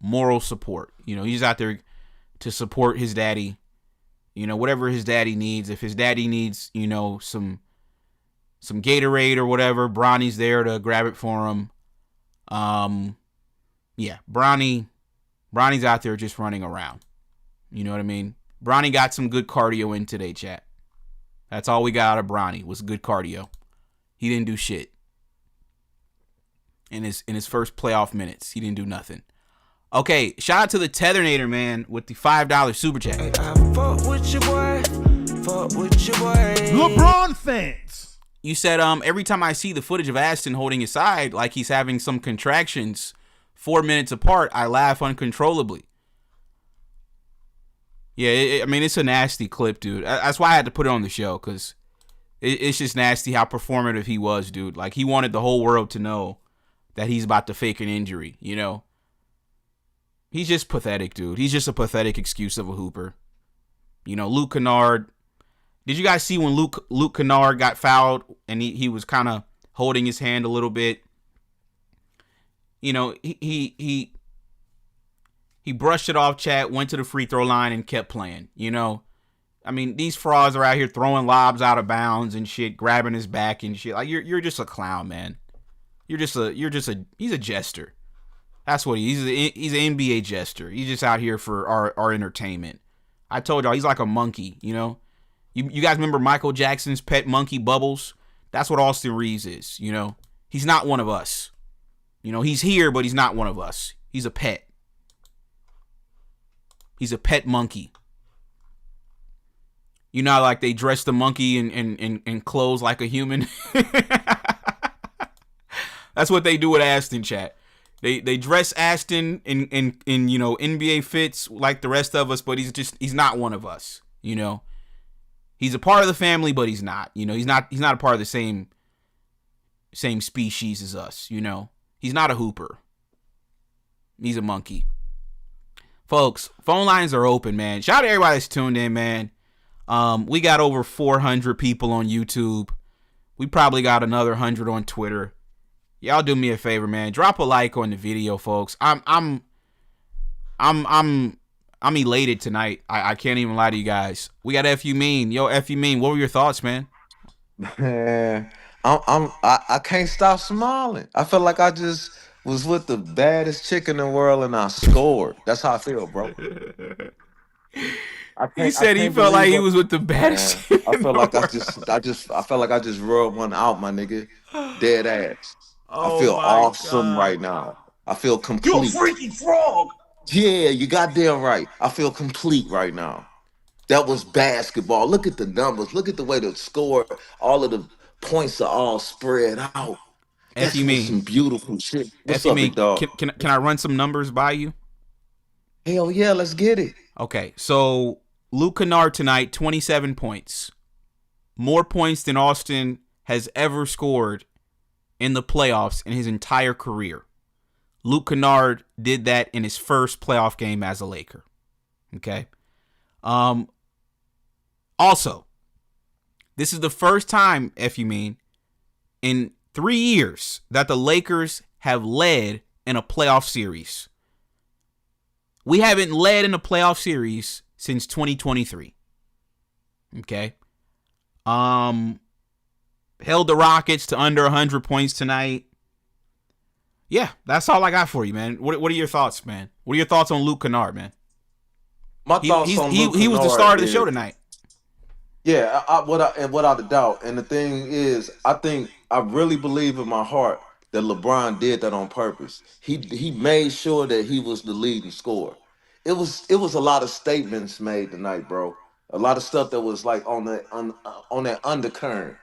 F: moral support. He's out there to support his daddy. Whatever his daddy needs. If his daddy needs, some Gatorade or whatever, Bronny's there to grab it for him. Yeah, Bronny's out there just running around. You know what I mean? Bronny got some good cardio in today, chat. That's all we got out of Bronny was good cardio. He didn't do shit. In his first playoff minutes, he didn't do nothing. Okay, shout out to the Tethernator, man, with the $5 super chat.
B: LeBron fans.
F: You said every time I see the footage of Aston holding his side like he's having some contractions 4 minutes apart, I laugh uncontrollably. Yeah, it's a nasty clip, dude. That's why I had to put it on the show, because it's just nasty how performative he was, dude. Like, he wanted the whole world to know that he's about to fake an injury, He's just pathetic, dude. He's just a pathetic excuse of a hooper. Luke Kennard. Did you guys see when Luke Kennard got fouled and he was kind of holding his hand a little bit? He brushed it off, chat, went to the free throw line and kept playing, these frauds are out here throwing lobs out of bounds and shit, grabbing his back and shit. Like, you're just a clown, man. He's a jester. That's what he's an NBA jester. He's just out here for our entertainment. I told y'all, he's like a monkey, You guys remember Michael Jackson's pet monkey Bubbles? That's what Austin Reaves is, He's not one of us. He's here, but he's not one of us. He's a pet. He's a pet monkey. Like they dress the monkey in clothes like a human. That's what they do with Aston, chat. They dress Aston in NBA fits like the rest of us, but he's not one of us. He's a part of the family, but he's not. He's not a part of the same species as us. He's not a hooper. He's a monkey. Folks, phone lines are open, man. Shout out to everybody that's tuned in, man. We got over 400 people on YouTube. We probably got another 100 on Twitter. Y'all do me a favor, man. Drop a like on the video, folks. I'm elated tonight. I can't even lie to you guys. We got FU Mean. Yo, FU Mean, what were your thoughts, man?
J: Man, I can't stop smiling. I feel like I just was with the baddest chick in the world and I scored. That's how I feel, bro.
F: He said he felt like he was with the baddest.
J: I feel like I felt like I just rubbed one out, my nigga. Dead ass. I feel awesome right now. I feel complete.
I: You a freaky frog.
J: Yeah, you goddamn right. I feel complete right now. That was basketball. Look at the numbers. Look at the way the score, all of the points are all spread out. That's some beautiful shit. What's up, big dog?
F: Can I run some numbers by you?
J: Hell yeah, let's get it.
F: Okay, so Luke Kennard tonight, 27 points. More points than Austin has ever scored in the playoffs in his entire career. Luke Kennard did that in his first playoff game as a Laker. Okay. Also, this is the first time, if you mean, in 3 years that the Lakers have led in a playoff series. We haven't led in a playoff series since 2023. Okay. Held the Rockets to under 100 points tonight. Yeah, that's all I got for you, man. What are your thoughts, man? What are your thoughts on Luke Kennard, man?
J: My thoughts on Luke
F: he was the star of the show tonight.
J: Yeah, without a doubt. And the thing is, I really believe in my heart that LeBron did that on purpose. He made sure that he was the leading scorer. It was a lot of statements made tonight, bro. A lot of stuff that was like on that undercurrent.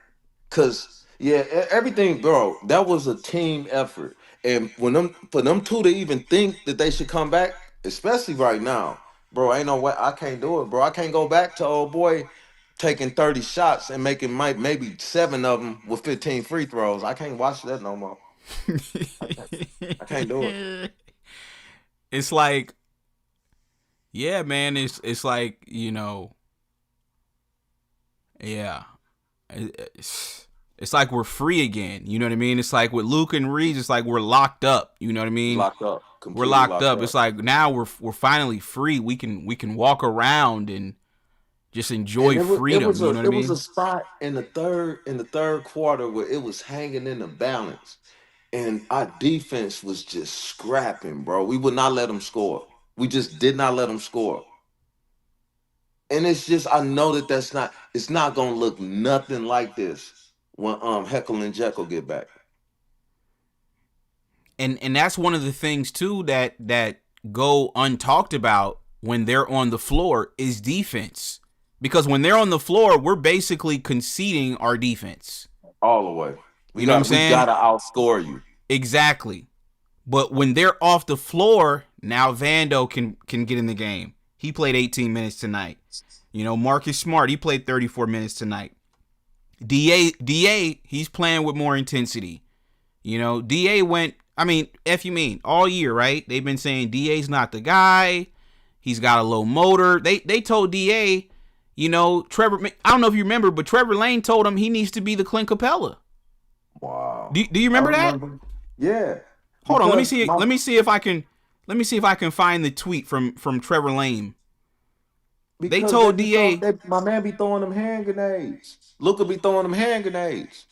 J: Cause yeah, everything, bro. That was a team effort. And for them two to even think that they should come back, especially right now, bro, ain't no way. I can't do it, bro. I can't go back to old boy taking 30 shots and making maybe 7 of them with 15 free throws. I can't watch that no more. I can't do it.
F: It's like, yeah, man. It's like, you know, yeah. It's like we're free again. You know what I mean? It's like with Luke and Reaves, it's like we're locked up. You know what I mean?
J: Locked up.
F: We're
J: Completely
F: locked up. It's like now we're finally free. We can walk around and just enjoy freedom. You know what I mean?
J: It was a spot in the third quarter where it was hanging in the balance, and our defense was just scrapping, bro. We would not let them score. We just did not let them score. And it's just, I know it's not gonna look nothing like this when Heckle and Jekyll get back.
F: And that's one of the things too that go untalked about when they're on the floor is defense. Because when they're on the floor, we're basically conceding our defense.
J: All the way.
F: You know what I'm saying?
J: We gotta outscore you.
F: Exactly. But when they're off the floor, now Vando can get in the game. He played 18 minutes tonight. You know, Marcus Smart, he played 34 minutes tonight. DA, he's playing with more intensity. You know, DA went, I mean, all year, right? They've been saying DA's not the guy. He's got a low motor. They told DA, you know, Trevor, I don't know if you remember, but Trevor Lane told him he needs to be the Clint Capella.
J: Wow.
F: Do you remember that?
J: Yeah.
F: Hold on, let me see if I can find the tweet from Trevor Lane. They told DA,
J: my man be throwing them hand grenades. Luka be throwing them hand grenades.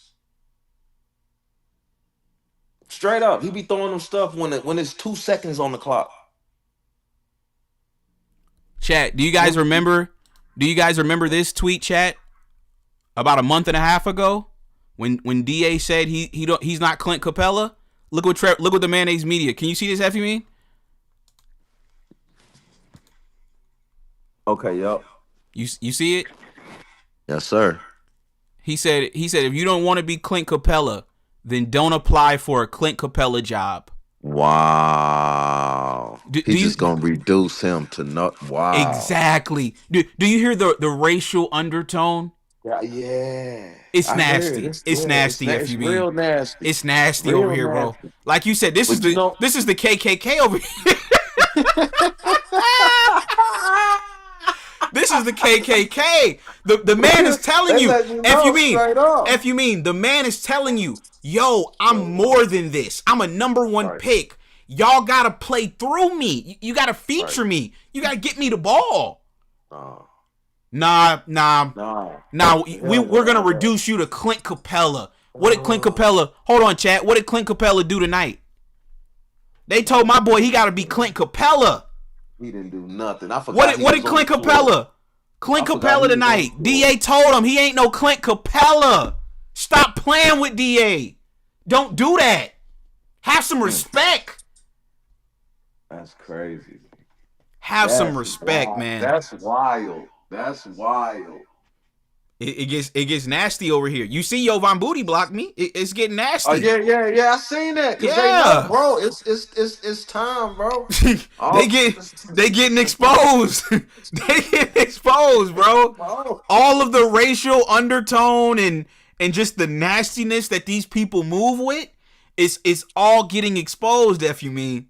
J: Straight up, he be throwing them stuff when it's 2 seconds on the clock.
F: Chat, do you guys remember this tweet, chat? About a month and a half ago, when DA said he's not Clint Capella. Look what the Mayonnaise Media. Can you see this, Effie Mean?
J: Okay, yep.
F: You see it?
J: Yes, sir.
F: He said if you don't want to be Clint Capella, then don't apply for a Clint Capella job.
J: Wow. He's just gonna reduce him to not. Wow.
F: Exactly. Do you hear the racial undertone?
J: Yeah.
F: It's nasty. It's nasty.
J: It's real nasty.
F: It's nasty over here, bro. Like you said, this is the KKK over here. This is the KKK. The man is telling you, if you mean, the man is telling you, yo, I'm more than this. I'm a number one pick. Y'all gotta play through me. You gotta feature me. You gotta get me the ball. Nah. We're gonna reduce you to Clint Capella. What did Clint Capella? Hold on, chat. What did Clint Capella do tonight? They told my boy he gotta be Clint Capella.
J: He didn't do nothing. I forgot.
F: What did Clint Capella? Clint Capella tonight. DA told him he ain't no Clint Capella. Stop playing with DA. Don't do that. Have some respect.
J: That's crazy.
F: Have some respect, man.
J: That's wild. That's wild.
F: It gets nasty over here. You see Jovan Buha blocked me. It's getting nasty.
J: Oh yeah. I seen that.
F: Yeah,
J: they know, bro. It's time, bro.
F: they getting exposed. They getting exposed, bro. All of the racial undertone and just the nastiness that these people move with is all getting exposed. If you mean,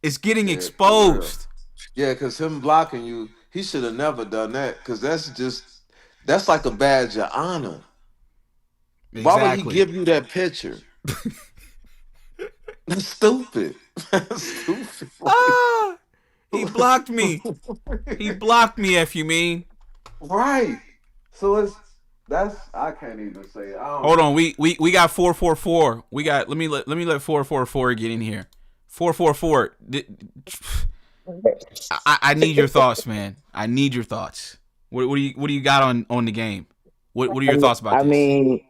F: it's getting exposed.
J: Yeah, because him blocking you, he should have never done that. Because that's like a badge of honor.
F: Exactly.
J: Why would he give you that picture? That's stupid. That's stupid.
F: He blocked me. He blocked me, if you mean.
J: Right. So I can't even say it.
F: Hold on, we got 444. We got let me let 444 get in here. 444. I need your thoughts, man. I need your thoughts. What do you got on the game? What are your thoughts about this?
K: I mean,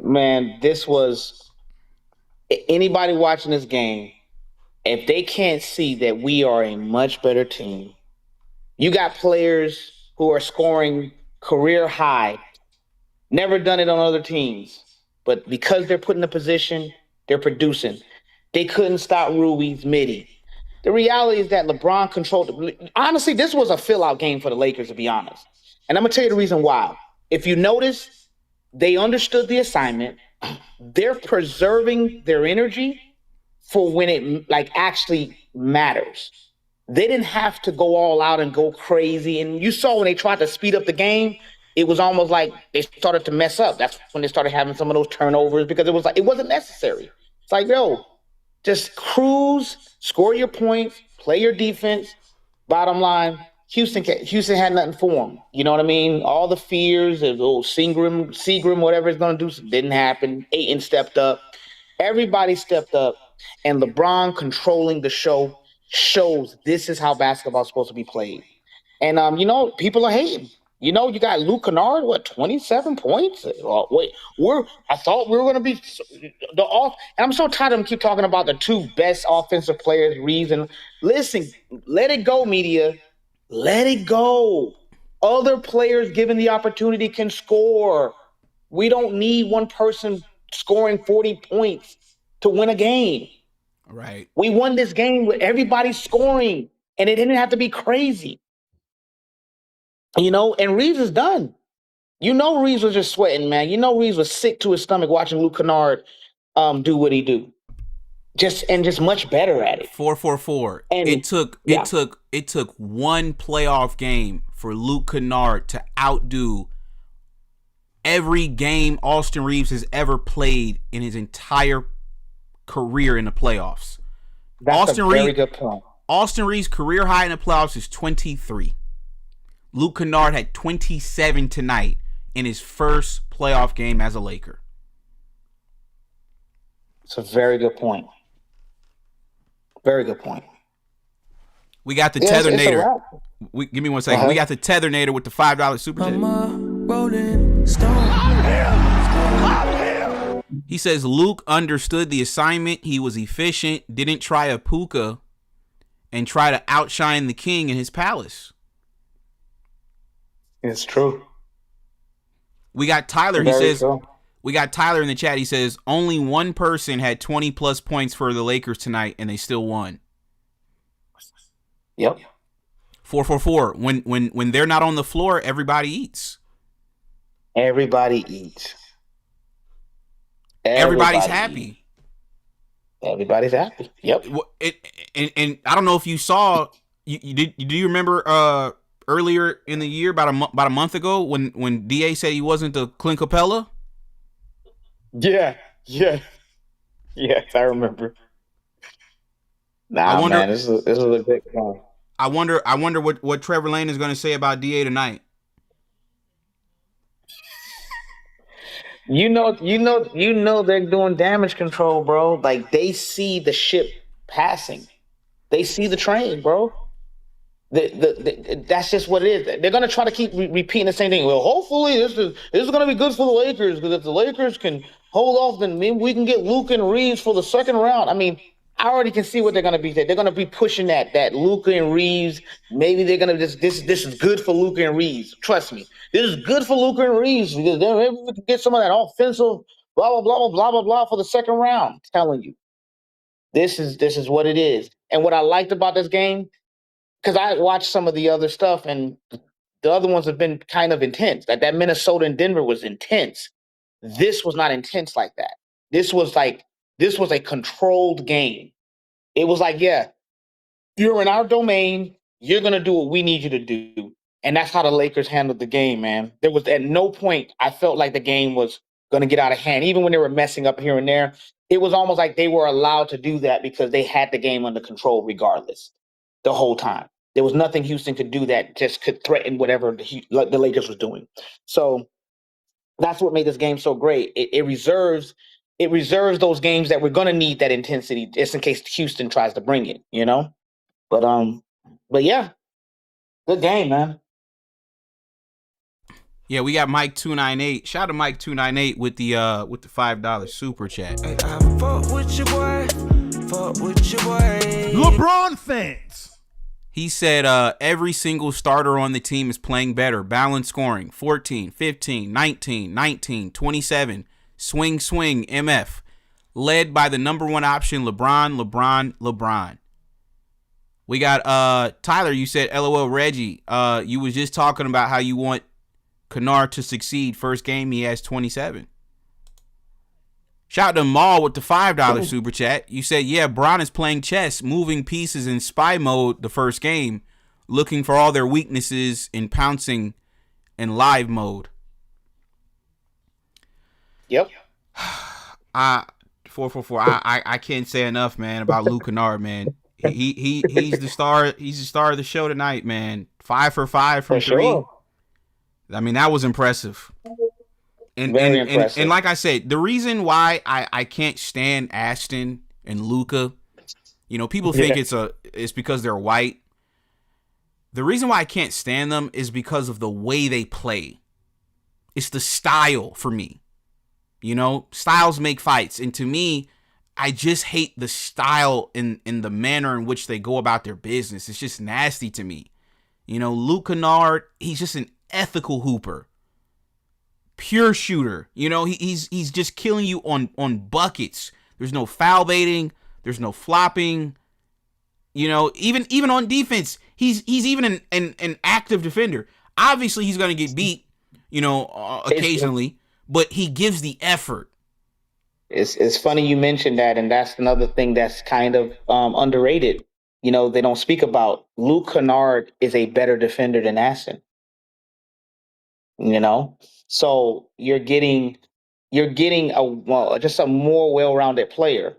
K: man, this was anybody watching this game, if they can't see that we are a much better team. You got players who are scoring career high, never done it on other teams, but because they're put in a position, they're producing. They couldn't stop Rui's midi. The reality is that LeBron controlled. Honestly, this was a fill-out game for the Lakers, to be honest. And I'm going to tell you the reason why. If you notice, they understood the assignment. They're preserving their energy for when it actually matters. They didn't have to go all out and go crazy. And you saw when they tried to speed up the game, it was almost like they started to mess up. That's when they started having some of those turnovers because it was like it wasn't necessary. It's like, yo, just cruise, score your points, play your defense. Bottom line, Houston had nothing for them. You know what I mean? All the fears of Seagram, whatever it's going to do, didn't happen. Ayton stepped up. Everybody stepped up. And LeBron controlling the show shows this is how basketball is supposed to be played. And, people are hating. You got Luke Kennard, 27 points? Wait, I thought we were going to be and I'm so tired of them keep talking about the two best offensive players, Reaves. And listen, let it go, media. Let it go. Other players given the opportunity can score. We don't need one person scoring 40 points to win a game.
F: Right.
K: We won this game with everybody scoring, and it didn't have to be crazy. And Reaves is done. Reaves was just sweating, man. Reaves was sick to his stomach watching Luke Kennard do what he do. Just much better at it.
F: 4-4-4.
K: And
F: it took one playoff game for Luke Kennard to outdo every game Austin Reaves has ever played in his entire career in the playoffs.
K: That's a very good point.
F: Austin Reaves' career high in the playoffs is 23. Luke Kennard had 27 tonight in his first playoff game as a Laker.
K: It's a very good point. Very good point.
F: We got the Tethernator. Give me 1 second. We got the Tethernator with the $5 super chat.
C: Rolling Stone.
F: He says Luke understood the assignment. He was efficient, didn't try a puka, and try to outshine the king in his palace.
K: It's true.
F: We got Tyler.
K: Very
F: He says
K: true.
F: We got Tyler in the chat. He says only one person had 20 plus points for the Lakers tonight, and they still won.
K: Yep.
F: 4-4-4. When they're not on the floor, everybody eats.
K: Everybody eats.
F: Everybody's happy.
K: Everybody's happy. Yep.
F: And I don't know if you saw. Do you remember earlier in the year, about a month ago, when DA said he wasn't the Clint Capella?
K: Yeah. Yes, I remember. Nah, man, this is a big one.
F: I wonder what Trevor Lane is going to say about DA tonight.
K: You know they're doing damage control, bro. Like, they see the ship passing. They see the train, bro. That's just what it is. They're gonna try to keep repeating the same thing. Well, hopefully this is gonna be good for the Lakers, because if the Lakers can hold off, then maybe we can get Luka and Reaves for the second round. I mean, I already can see what they're gonna be. They're gonna be pushing that Luka and Reaves. Maybe they're gonna this is good for Luka and Reaves. Trust me, this is good for Luka and Reaves, because then maybe we can get some of that offensive blah blah blah blah blah blah for the second round. I'm telling you, this is what it is. And what I liked about this game, because I watched some of the other stuff, and the other ones have been kind of intense. Like that Minnesota and Denver was intense. This was not intense like that. This was a controlled game. It was like, yeah, you're in our domain. You're going to do what we need you to do. And that's how the Lakers handled the game, man. There was at no point I felt like the game was going to get out of hand. Even when they were messing up here and there, it was almost like they were allowed to do that because they had the game under control regardless the whole time. There was nothing Houston could do that just could threaten whatever the Lakers was doing. So that's what made this game so great. It reserves those games that we're going to need that intensity just in case Houston tries to bring it, you know? But yeah, good game, man.
F: Yeah, we got Mike 298. Shout out to Mike 298 with the $5 super chat.
C: Hey, I fuck with your boy.
B: LeBron fans.
F: He said every single starter on the team is playing better. Balanced scoring. 14, 15, 19, 19, 27. Swing, MF. Led by the number one option, LeBron. We got Tyler, you said LOL Reggie. You was just talking about how you want Kennard to succeed. First game, he has 27. Shout out to Maul with the $5 super chat. You said, yeah, Bron is playing chess, moving pieces in spy mode the first game, looking for all their weaknesses and pouncing in live mode.
K: Yep.
F: 444. I can't say enough, man, about Luke Kennard, man. He's the star. He's the star of the show tonight, man. 5 for 5 from
K: For
F: 3.
K: sure.
F: I mean, that was impressive.
K: Very impressive.
F: And like I said, the reason why I can't stand Ashton and Luka, you know, people think it's because they're white. The reason why I can't stand them is because of the way they play. It's the style for me. You know, styles make fights. And to me, I just hate the style in the manner in which they go about their business. It's just nasty to me. You know, Luke Kennard, he's just an ethical hooper. Pure shooter. You know, he's just killing you on buckets. There's no foul baiting. There's no flopping. You know, even on defense, he's even an active defender. Obviously, he's going to get beat, you know, occasionally, but he gives the effort.
K: It's funny you mentioned that, and that's another thing that's kind of underrated. You know, they don't speak about. Luke Kennard is a better defender than Ashton. You know, so you're getting just a more well-rounded player.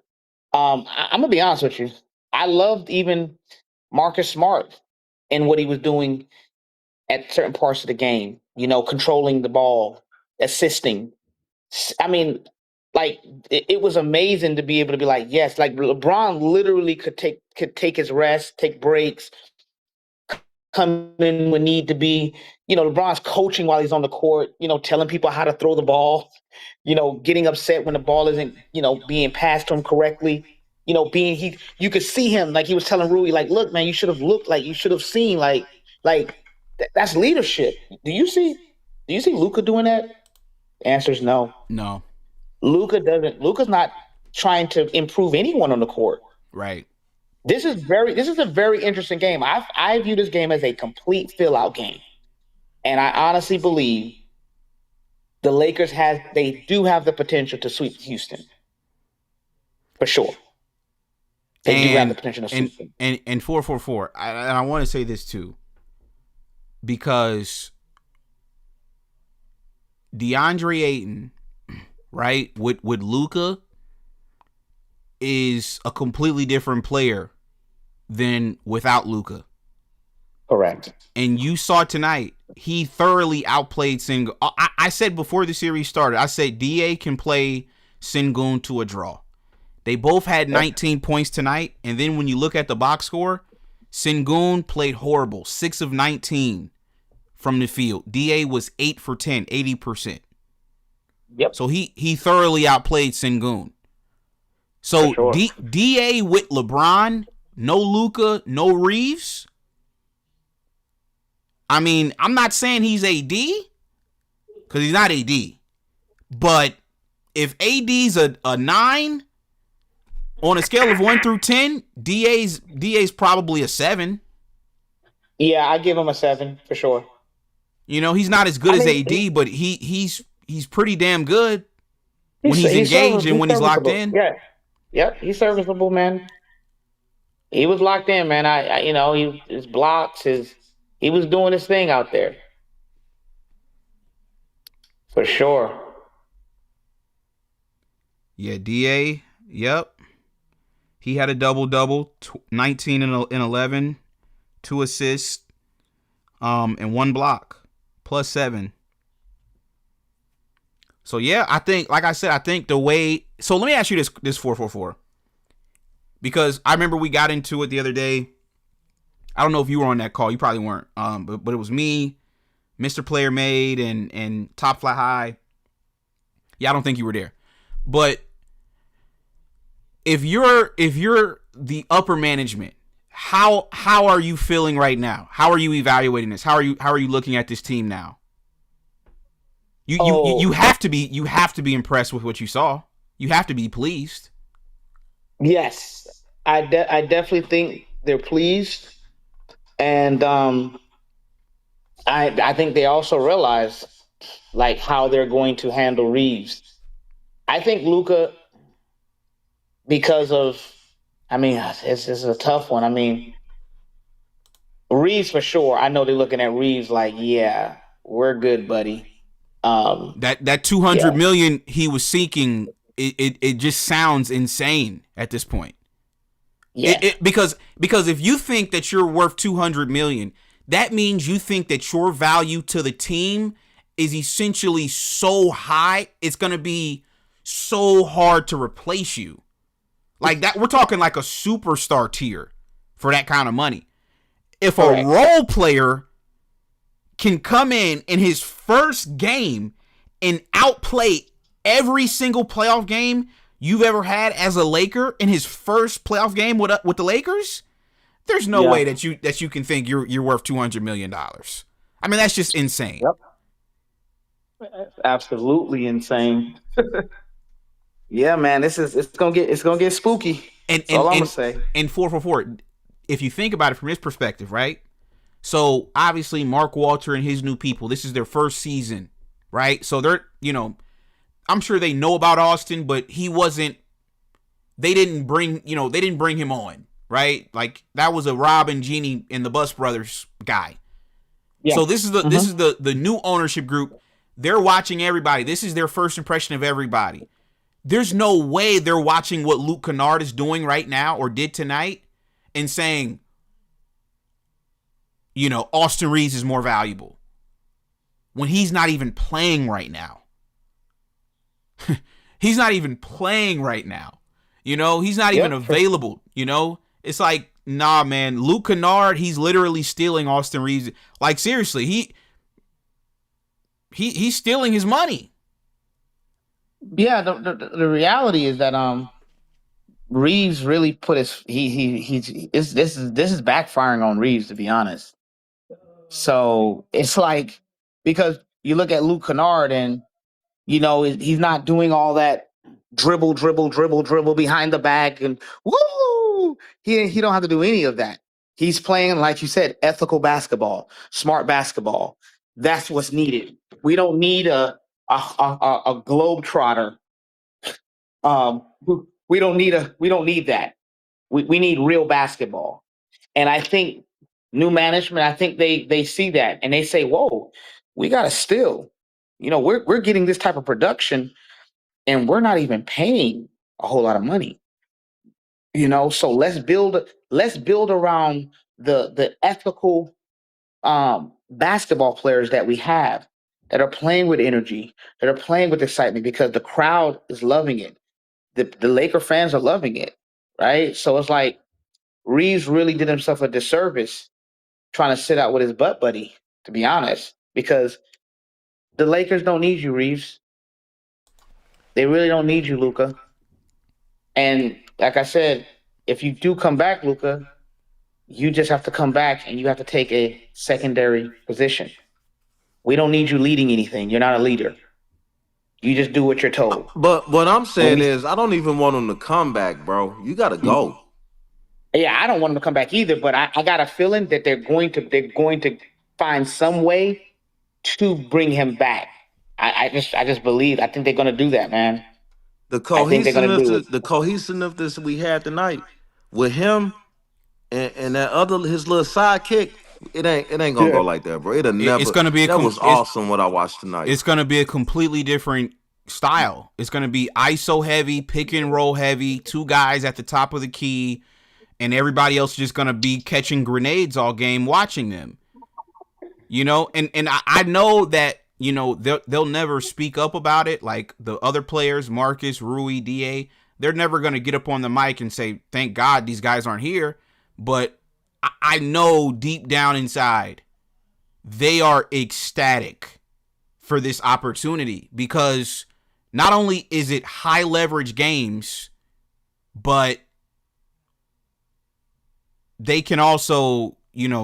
K: I'm gonna be honest with you. I loved even Marcus Smart and what he was doing at certain parts of the game. You know, controlling the ball, assisting. I mean, like it was amazing to be able to be like, yes, like LeBron literally could take his rest, take breaks, come in when need to be. You know, LeBron's coaching while he's on the court, you know, telling people how to throw the ball, you know, getting upset when the ball isn't, you know, being passed to him correctly. You know, you could see him, like he was telling Rui, like, look, man, you should have looked, like you should have seen, that's leadership. Do you see Luka doing that? The answer is no.
F: No.
K: Luka's not trying to improve anyone on the court.
F: Right.
K: This is a very interesting game. I view this game as a complete fill-out game. And I honestly believe the Lakers do have the potential to sweep Houston. For sure. They do have the potential to sweep them.
F: And 444. I want to say this too. Because DeAndre Ayton, right, with Luka is a completely different player than without Luka.
K: Correct.
F: And you saw tonight, he thoroughly outplayed Sengun. I said before the series started, I said DA can play Sengun to a draw. They both had 19 points tonight, and then when you look at the box score, Sengun played horrible, 6 of 19 from the field. DA was 8 for 10, 80%.
K: Yep.
F: So he thoroughly outplayed Sengun. So
K: sure.
F: DA with LeBron, no Luka, no Reaves. I mean, I'm not saying he's AD, because he's not AD. But if AD's a 9 on a scale of 1 through 10, DA's probably a 7.
K: Yeah, I give him a 7 for sure.
F: You know, he's not as good as AD, but he's pretty damn good when he's engaged and when he's locked in.
K: Yeah. Yep, he's serviceable, man. He was locked in, man. His blocks, he was doing his thing out there. For sure.
F: Yeah, DA, yep. He had a double-double, 19 and 11, 2 assists, and 1 block, plus 7. So, yeah, I think, like I said, the way... So, let me ask you this 444. Because I remember we got into it the other day. I don't know if you were on that call. You probably weren't. But it was me, Mr. Player Made, and Top Fly High. Yeah, I don't think you were there. But if you're the upper management, how are you feeling right now? How are you evaluating this? How are you looking at this team now? You have to be impressed with what you saw. You have to be pleased.
K: Yes, I definitely think they're pleased, and I think they also realize like how they're going to handle Reaves. I think Luka, because of, it's a tough one. Reaves for sure. I know they're looking at Reaves like, yeah, we're good, buddy.
F: That 200 million he was seeking, it just sounds insane at this point.
K: Yeah.
F: Because if you think that you're worth 200 million, that means you think that your value to the team is essentially so high, it's going to be so hard to replace you. Like that, we're talking like a superstar tier for that kind of money. If a role player can come in his first game and outplay every single playoff game you've ever had as a Laker in his first playoff game with the Lakers, there's no way that you can think you're worth $200 million. I mean, that's just insane.
K: Yep. Absolutely insane. Yeah, man, it's gonna get spooky. That's all I'm gonna say.
F: And 444, if you think about it from his perspective, right? So obviously Mark Walter and his new people, this is their first season, right? So they're, I'm sure they know about Austin, but they didn't bring him on, right? Like that was a Rob and Jeannie and the Bus Brothers guy. Yeah. So this is the new ownership group. They're watching everybody. This is their first impression of everybody. There's no way they're watching what Luke Kennard is doing right now or did tonight and saying, Austin Reaves is more valuable when he's not even playing right now. He's not even playing right now. He's not even available. It's like, nah, man, Luke Kennard, he's literally stealing Austin Reaves. Like, seriously, he's stealing his money.
K: Yeah, the reality is that Reaves really put his this is backfiring on Reaves, to be honest. So it's like, because you look at Luke Kennard and he's not doing all that dribble behind the back and woo. He don't have to do any of that. He's playing, like you said, ethical basketball, smart basketball. That's what's needed. We don't need a globetrotter. We don't need that. We need real basketball. And I think new management, I think they see that and they say, whoa, we got to steal. We're getting this type of production and we're not even paying a whole lot of money. So let's build around the ethical basketball players that we have, that are playing with energy, that are playing with excitement, because the crowd is loving it. The Laker fans are loving it, right? So it's like Reaves really did himself a disservice trying to sit out with his butt buddy, to be honest, because the Lakers don't need you, Reaves. They really don't need you, Luka. And like I said, if you do come back, Luka, you just have to come back and you have to take a secondary position. We don't need you leading anything. You're not a leader. You just do what you're told.
J: But what I'm saying is, I don't even want him to come back, bro. You got to go.
K: Yeah, I don't want him to come back either. But I got a feeling that they're going to find some way to bring him back. I just believe. I think they're going to do that, man.
J: The cohesiveness we had tonight with him and that his little sidekick. It ain't gonna go like that, bro. It's gonna be awesome what I watched tonight.
F: It's gonna be a completely different style. It's gonna be ISO heavy, pick and roll heavy, two guys at the top of the key, and everybody else is just gonna be catching grenades all game, watching them. And I know that they'll never speak up about it. Like the other players, Marcus, Rui, Da, they're never gonna get up on the mic and say, "Thank God these guys aren't here," but I know deep down inside, they are ecstatic for this opportunity, because not only is it high leverage games, but they can also,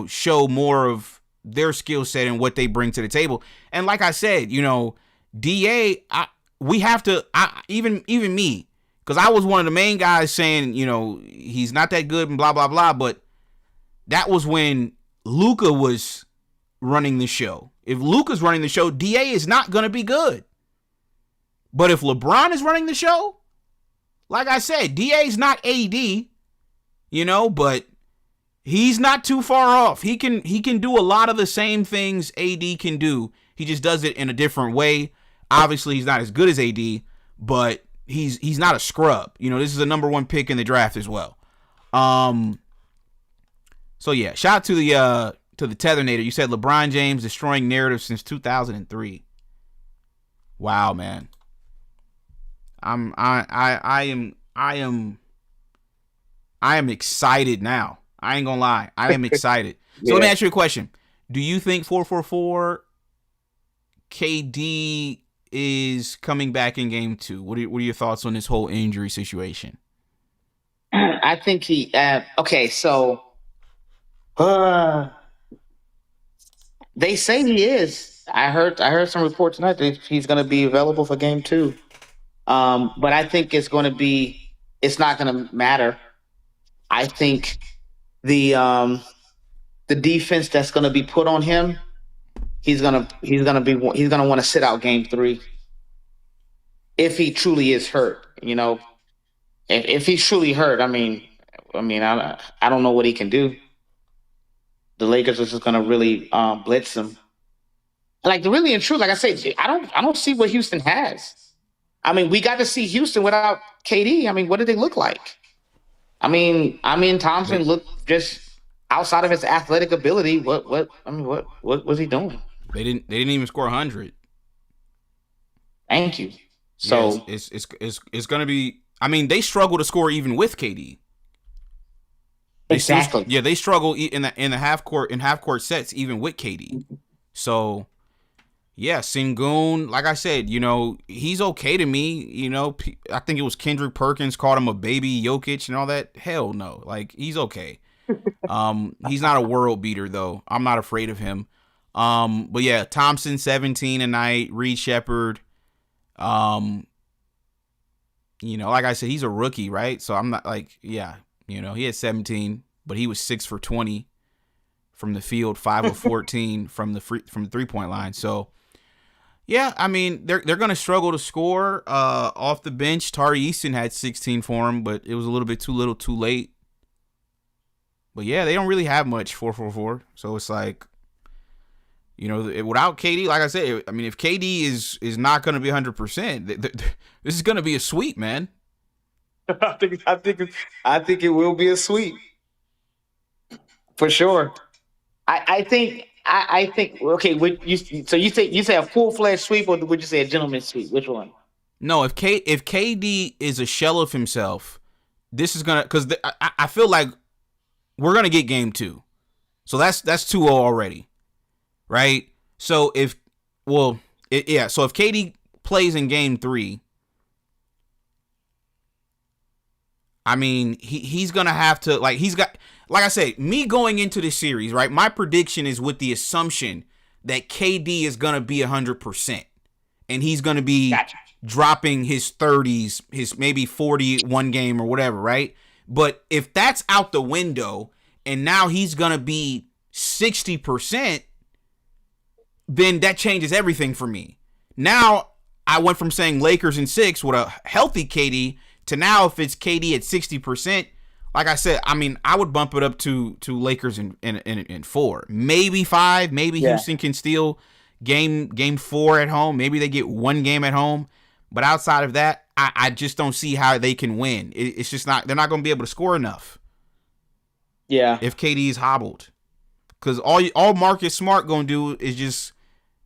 F: show more of their skill set and what they bring to the table. And like I said, DA, we have to, even me, because I was one of the main guys saying, he's not that good and blah, blah, blah, but that was when Luka was running the show. If Luka's running the show, DA is not going to be good. But if LeBron is running the show, like I said, DA is not AD, but He's not too far off. He can do a lot of the same things AD can do. He just does it in a different way. Obviously, he's not as good as AD, but he's not a scrub. You know, this is a number 1 pick in the draft as well. So yeah, shout out to the Tethernator. You said LeBron James destroying narrative since 2003. Wow, man. I am excited now. I ain't gonna lie. I am excited. So let me ask you a question. Do you think 444 KD is coming back in game 2? What are your thoughts on this whole injury situation?
K: I think he okay, so they say he is. I heard some reports tonight that he's going to be available for game 2. But I think it's not going to matter. I think the defense that's going to be put on him, he's going to want to sit out game 3 if he truly is hurt. You know, if he's truly hurt, I don't know what he can do. The Lakers are just going to really blitz him. Like, really and true, like I said, I don't see what Houston has. I mean, we got to see Houston without KD. I mean, what did they look like? I mean, Thompson looked just outside of his athletic ability. What was he doing?
F: They didn't even score 100.
K: Thank you. So
F: yeah, it's going to be. I mean, they struggle to score even with KD.
K: Exactly.
F: They struggle in the half court sets even with KD. So, yeah, Sengun, like I said, you know, he's okay to me. You know, I think it was Kendrick Perkins called him a baby Jokic and all that. Hell no, like he's okay. He's not a world beater though. I'm not afraid of him. But yeah, Thompson 17 a night, Reed Shepherd. You know, like I said, he's a rookie, right? So I'm not like, yeah. You know, he had 17, but he was 6 for 20 from the field, 5 of 14 from the 3-point line. So, yeah, I mean, they're going to struggle to score off the bench. Tari Easton had 16 for him, but it was a little bit too little, too late. But yeah, they don't really have much 4-4-4. So it's like, you know, without KD, like I said, I mean, if KD is not going to be 100%, this is going to be a sweep, man.
K: I think it will be a sweep for sure. I think okay. You say a full-fledged sweep, or would you say a gentleman's sweep? Which one?
F: No, if KD is a shell of himself, this is gonna, because I feel like we're gonna get game 2, so that's 2-0 already, right? So if KD plays in game 3. I mean, he's going to have to, like I said, me going into the series, right? My prediction is with the assumption that KD is going to be 100%. And he's going to be dropping his 30s, his maybe 40 one game or whatever, right? But if that's out the window and now he's going to be 60%, then that changes everything for me. Now, I went from saying Lakers in 6 with a healthy KD to now, if it's KD at 60%, like I said, I mean, I would bump it up to Lakers in 4, maybe 5. Maybe Houston can steal game 4 at home. Maybe they get 1 game at home. But outside of that, I just don't see how they can win. It's just not. They're not going to be able to score enough.
K: Yeah.
F: If KD is hobbled, because all Marcus Smart going to do is just,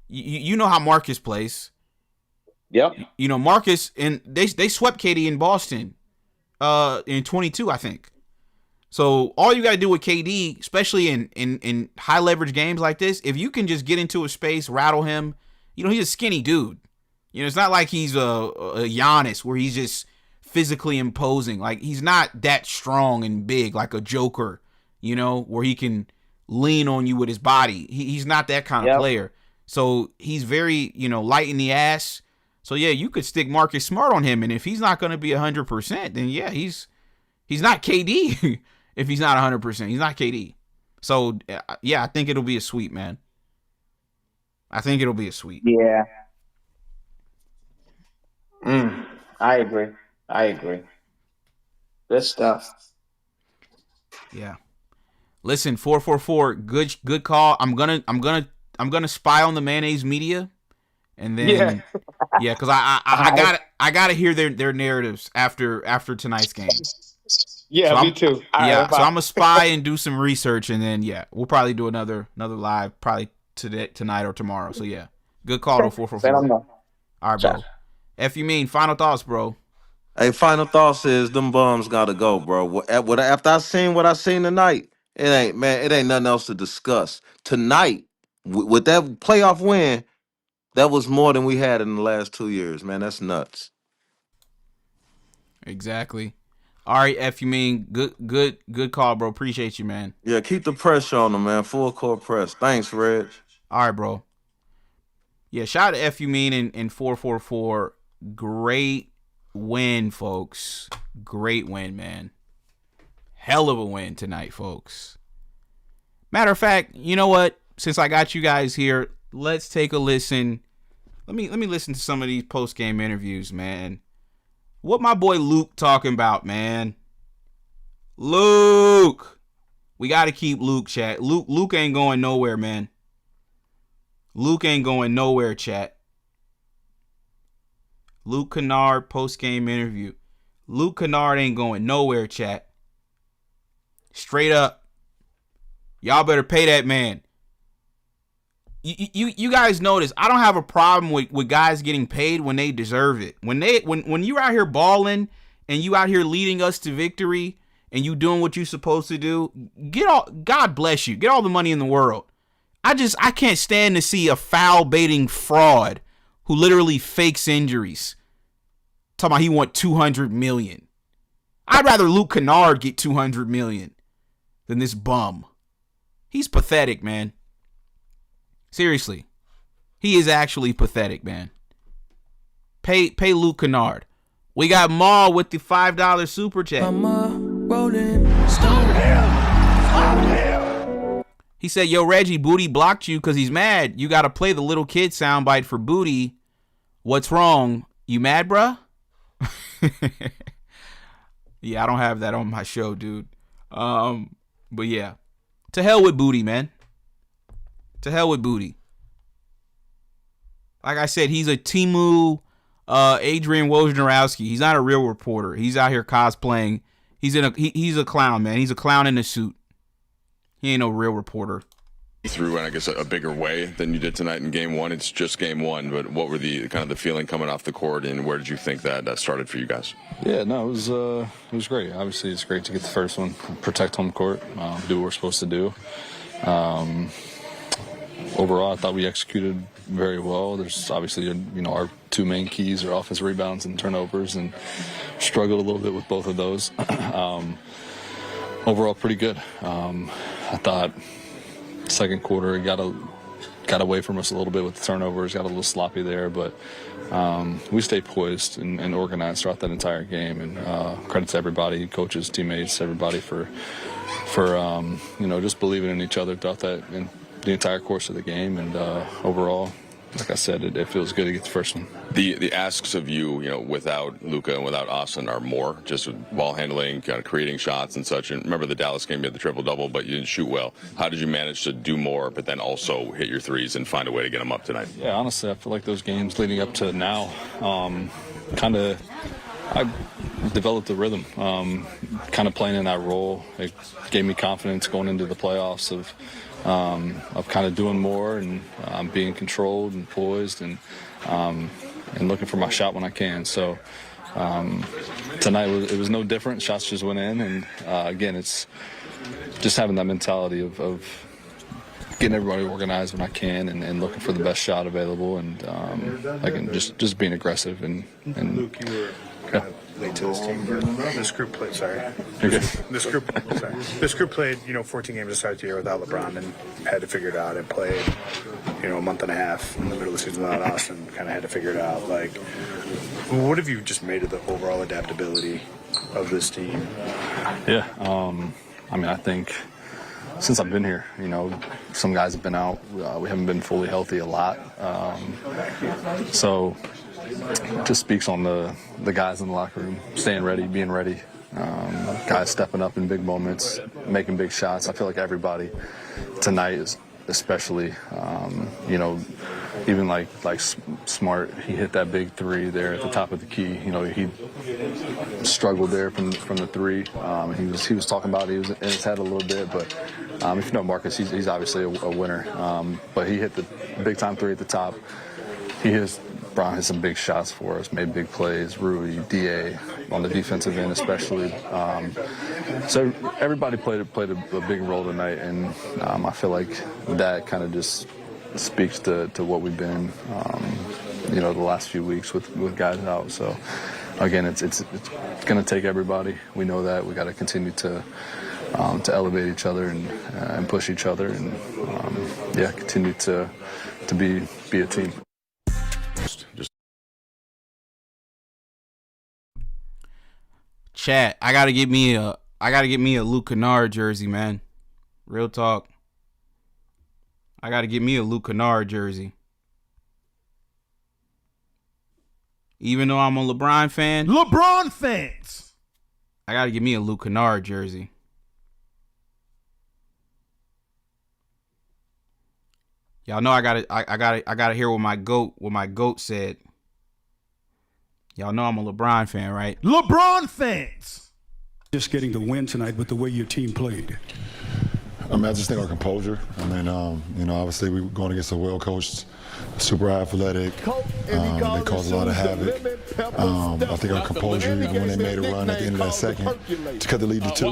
F: you know how Marcus plays.
K: Yep.
F: You know, Marcus, and they swept KD in Boston in 22, I think. So all you got to do with KD, especially in high leverage games like this, if you can just get into a space, rattle him, you know, he's a skinny dude. You know, it's not like he's a Giannis where he's just physically imposing. Like, he's not that strong and big like a Joker, you know, where he can lean on you with his body. He's not that kind of player. So he's very, you know, light in the ass. So, yeah, you could stick Marcus Smart on him, and if he's not going to be 100%, then, yeah, he's not KD. If he's not 100%, he's not KD. So, yeah, I think it'll be a sweep, man. I think it'll be a sweep.
K: Yeah. I agree. Good stuff.
F: Yeah. Listen, 444, good call. I'm gonna spy on the mayonnaise media, and then because I gotta hear their narratives after tonight's game.
K: Yeah,
F: so
K: me too.
F: So I'm gonna spy and do some research, and then we'll probably do another live probably tonight or tomorrow. So good call to 444. All right, bro. F you mean final thoughts, bro?
J: Hey, final thoughts is them bums gotta go, bro. After I seen what I seen tonight, it ain't nothing else to discuss. Tonight, with that playoff win, that was more than we had in the last 2 years, man. That's nuts.
F: Exactly. All right, F you mean good call, bro. Appreciate you, man.
J: Yeah, keep the pressure on them, man. Full court press. Thanks, Reg.
F: All right, bro. Yeah, shout out to F you mean and 444. Great win, folks. Great win, man. Hell of a win tonight, folks. Matter of fact, you know what? Since I got you guys here, let's take a listen. Let me listen to some of these post-game interviews, man. What my boy Luke talking about, man? Luke. We got to keep Luke, chat. Luke ain't going nowhere, man. Luke ain't going nowhere, chat. Luke Kennard post-game interview. Luke Kennard ain't going nowhere, chat. Straight up. Y'all better pay that man. You guys notice I don't have a problem with guys getting paid when they deserve it. When you're out here balling and you out here leading us to victory and you doing what you're supposed to do, God bless you. Get all the money in the world. I can't stand to see a foul baiting fraud who literally fakes injuries. Talking about he want $200 million. I'd rather Luke Kennard get $200 million than this bum. He's pathetic, man. Seriously. He is actually pathetic, man. Pay Luke Kennard. We got Maul with the $5 super chat. He said, yo, Reggie, Booty blocked you because he's mad. You got to play the little kid soundbite for Booty. What's wrong? You mad, bruh? Yeah, I don't have that on my show, dude. But yeah. To hell with Booty, man. To hell with Booty. Like I said, he's a Timu Adrian Wojnarowski. He's not a real reporter. He's out here cosplaying. He's a clown, man. He's a clown in a suit. He ain't no real reporter.
H: Through, and I guess a bigger way than you did tonight in game one. It's just game one, but what were the kind of the feeling coming off the court, and where did you think that started for you guys?
L: Yeah, no, it was great. Obviously, it's great to get the first one, protect home court, do what we're supposed to do. Overall, I thought we executed very well. There's obviously, our two main keys are offensive rebounds and turnovers, and struggled a little bit with both of those. Overall, pretty good. I thought second quarter it got away from us a little bit with the turnovers, got a little sloppy there, but we stayed poised and organized throughout that entire game. And credit to everybody, coaches, teammates, everybody for just believing in each other throughout that and the entire course of the game. And overall, like I said, it feels good to get the first one.
H: The asks of you, without Luka and without Austin are more, just with ball handling, kind of creating shots and such. And remember the Dallas game, you had the triple-double, but you didn't shoot well. How did you manage to do more, but then also hit your threes and find a way to get them up tonight?
L: Yeah, honestly, I feel like those games leading up to now, I developed a rhythm, kind of playing in that role. It gave me confidence going into the playoffs of kind of doing more and being controlled and poised and looking for my shot when I can. So tonight it was no different. Shots just went in, and again, it's just having that mentality of getting everybody organized when I can and looking for the best shot available, and again, just being aggressive and
M: Luke, you were kind of late to this team. This group played. This group played. 14 games to start the year without LeBron and had to figure it out. And played, a month and a half in the middle of the season without Austin. Kind of had to figure it out. Like, what have you just made of the overall adaptability of this team?
L: Yeah, I think since I've been here, some guys have been out. We haven't been fully healthy a lot. So it just speaks on the guys in the locker room staying ready, being ready guys stepping up in big moments, making big shots. I feel like everybody tonight is especially, you know, even like Smart, he hit that big three there at the top of the key. You know, he struggled there from the three. He was talking about it. He was in his head a little bit, but if you know Marcus, he's obviously a winner. But he hit the big time three at the top. Bron hit some big shots for us, made big plays. Rui, Da on the defensive end especially. So everybody played a big role tonight, and I feel like that kind of just speaks to what we've been, you know, the last few weeks with guys out. So again, it's going to take everybody. We know that. We got to continue to elevate each other and push each other, and continue to be a team.
F: Chat, I gotta get me a Luke Kennard jersey, man. Real talk. I gotta get me a Luke Kennard jersey. Even though I'm a LeBron fan.
B: LeBron fans.
F: I gotta get me a Luke Kennard jersey. Y'all know I gotta hear what my goat said. Y'all know I'm a LeBron fan, right?
B: LeBron fans.
N: Just getting the win tonight with the way your team played.
O: I mean, I just think our composure. I mean, you know, obviously we were going against a well-coached, super athletic. They caused a lot of havoc. I think our composure, even when they made a run at the end of that second to cut the lead to 2,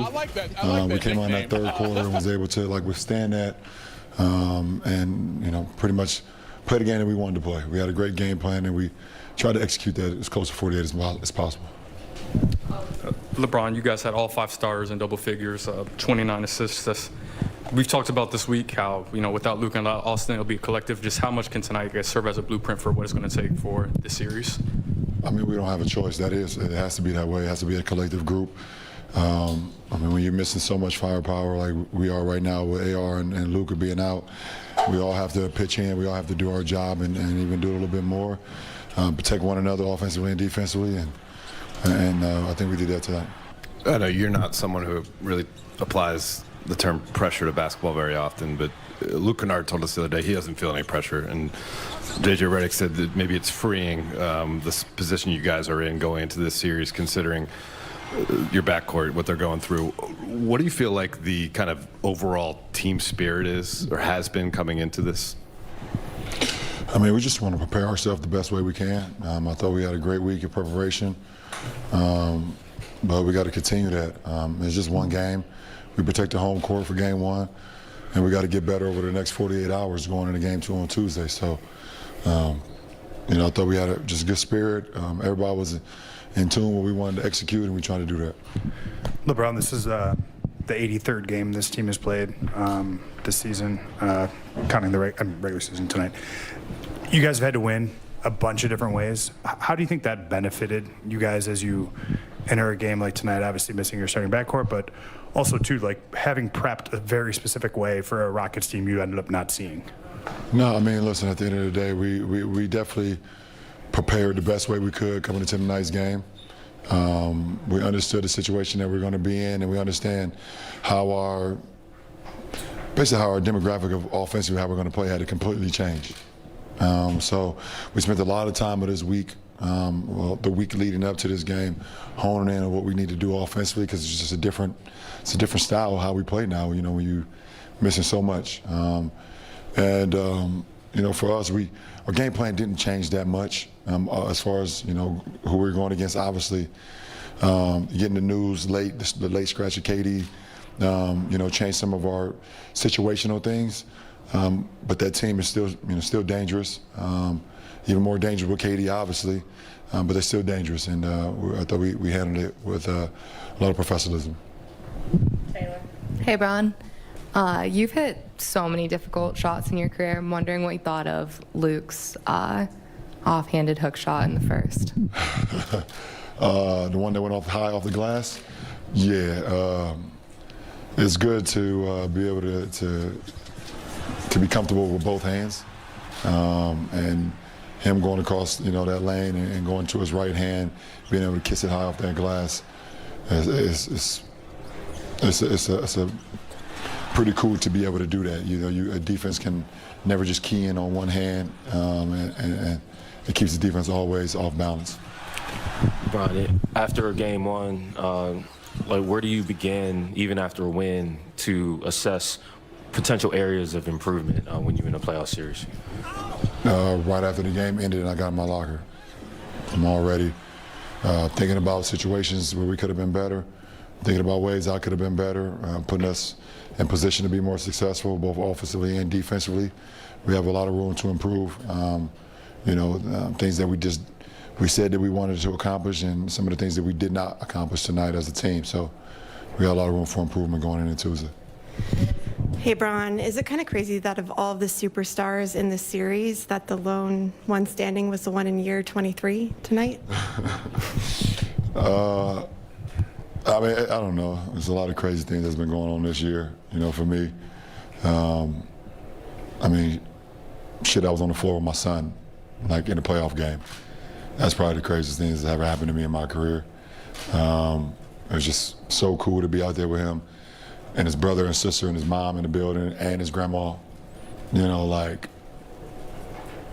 O: we came on that third quarter and was able to withstand that, and you know, pretty much play the game that we wanted to play. We had a great game plan, and we tried to execute that as close to 48 as possible.
P: LeBron, you guys had all 5 stars in double figures, 29 assists. We've talked about this week how, you know, without Luke and Austin, it'll be a collective. Just how much can tonight, guys, serve as a blueprint for what it's going to take for this series?
O: I mean, we don't have a choice. It has to be that way. It has to be a collective group. I mean, when you're missing so much firepower like we are right now with AR and Luka being out, we all have to pitch in. We all have to do our job and even do a little bit more. Protect one another offensively and defensively, and I think we did that tonight.
Q: I know you're not someone who really applies the term pressure to basketball very often, but Luke Kennard told us the other day he doesn't feel any pressure, and JJ Redick said that maybe it's freeing this position you guys are in going into this series, considering your backcourt, what they're going through. What do you feel like the kind of overall team spirit is or has been coming into this?
O: I mean, we just want to prepare ourselves the best way we can. I thought we had a great week of preparation, but we got to continue that. It's just one game. We protect the home court for game 1, and we got to get better over the next 48 hours going into game 2 on Tuesday. So, you know, I thought we had just good spirit. Everybody was in tune with what we wanted to execute, and we tried to do that.
M: LeBron, this is the 83rd game this team has played this season, counting the regular season tonight. You guys have had to win a bunch of different ways. How do you think that benefited you guys as you enter a game like tonight, obviously missing your starting backcourt, but also, too, like having prepped a very specific way for a Rockets team you ended up not seeing?
O: No, I mean, listen, at the end of the day, we definitely prepared the best way we could coming into tonight's game. We understood the situation that we're going to be in, and we understand how our demographic of offensive, how we're going to play, had to completely change. So we spent a lot of time with this week, the week leading up to this game, honing in on what we need to do offensively, because it's just a different style of how we play now. You know, when you're missing so much, you know, for us, our game plan didn't change that much as far as, you know, who we're going against. Obviously, getting the news late, the late scratch of KD, you know, changed some of our situational things. But that team is still dangerous, even more dangerous with KD, obviously, but they're still dangerous, and I thought we handled it with a lot of professionalism.
R: Taylor. Hey, Bron. You've hit so many difficult shots in your career. I'm wondering what you thought of Luke's offhanded hook shot in the first.
O: The one that went high off the glass? Yeah. It's good to be able to be comfortable with both hands, and him going across, you know, that lane and going to his right hand, being able to kiss it high off that glass. it's a pretty cool to be able to do that. You know, a defense can never just key in on one hand, and it keeps the defense always off balance.
S: Brian, after game one, like where do you begin, even after a win, to assess potential areas of improvement when you're in a playoff series?
O: Right after the game ended and I got in my locker, I'm already thinking about situations where we could have been better, thinking about ways I could have been better, putting us in position to be more successful, both offensively and defensively. We have a lot of room to improve. Things that we said that we wanted to accomplish, and some of the things that we did not accomplish tonight as a team. So we got a lot of room for improvement going into Tuesday.
T: Hey, Bron, is it kind of crazy that of all the superstars in this series, that the lone one standing was the one in year 23 tonight?
O: I mean, I don't know. There's a lot of crazy things that's been going on this year, for me. I mean, shit, I was on the floor with my son, like in a playoff game. That's probably the craziest thing that's ever happened to me in my career. It was just so cool to be out there with him and his brother and sister and his mom in the building and his grandma.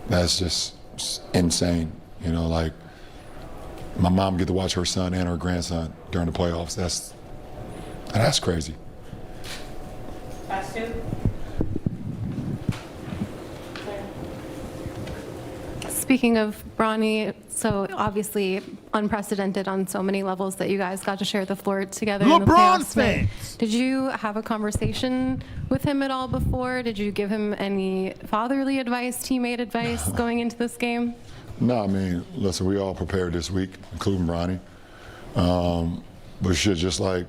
O: That's just insane. Like my mom get to watch her son and her grandson during the playoffs. That's crazy.
T: Last two.
R: Speaking of Bronny, so obviously unprecedented on so many levels that you guys got to share the floor together in the
B: LeBron
R: playoffs.
B: fans.
R: Did you have a conversation with him at all before? Did you give him any fatherly advice, teammate advice going into this game?
O: No, I mean, listen, we all prepared this week, including Bronny. But shit, just like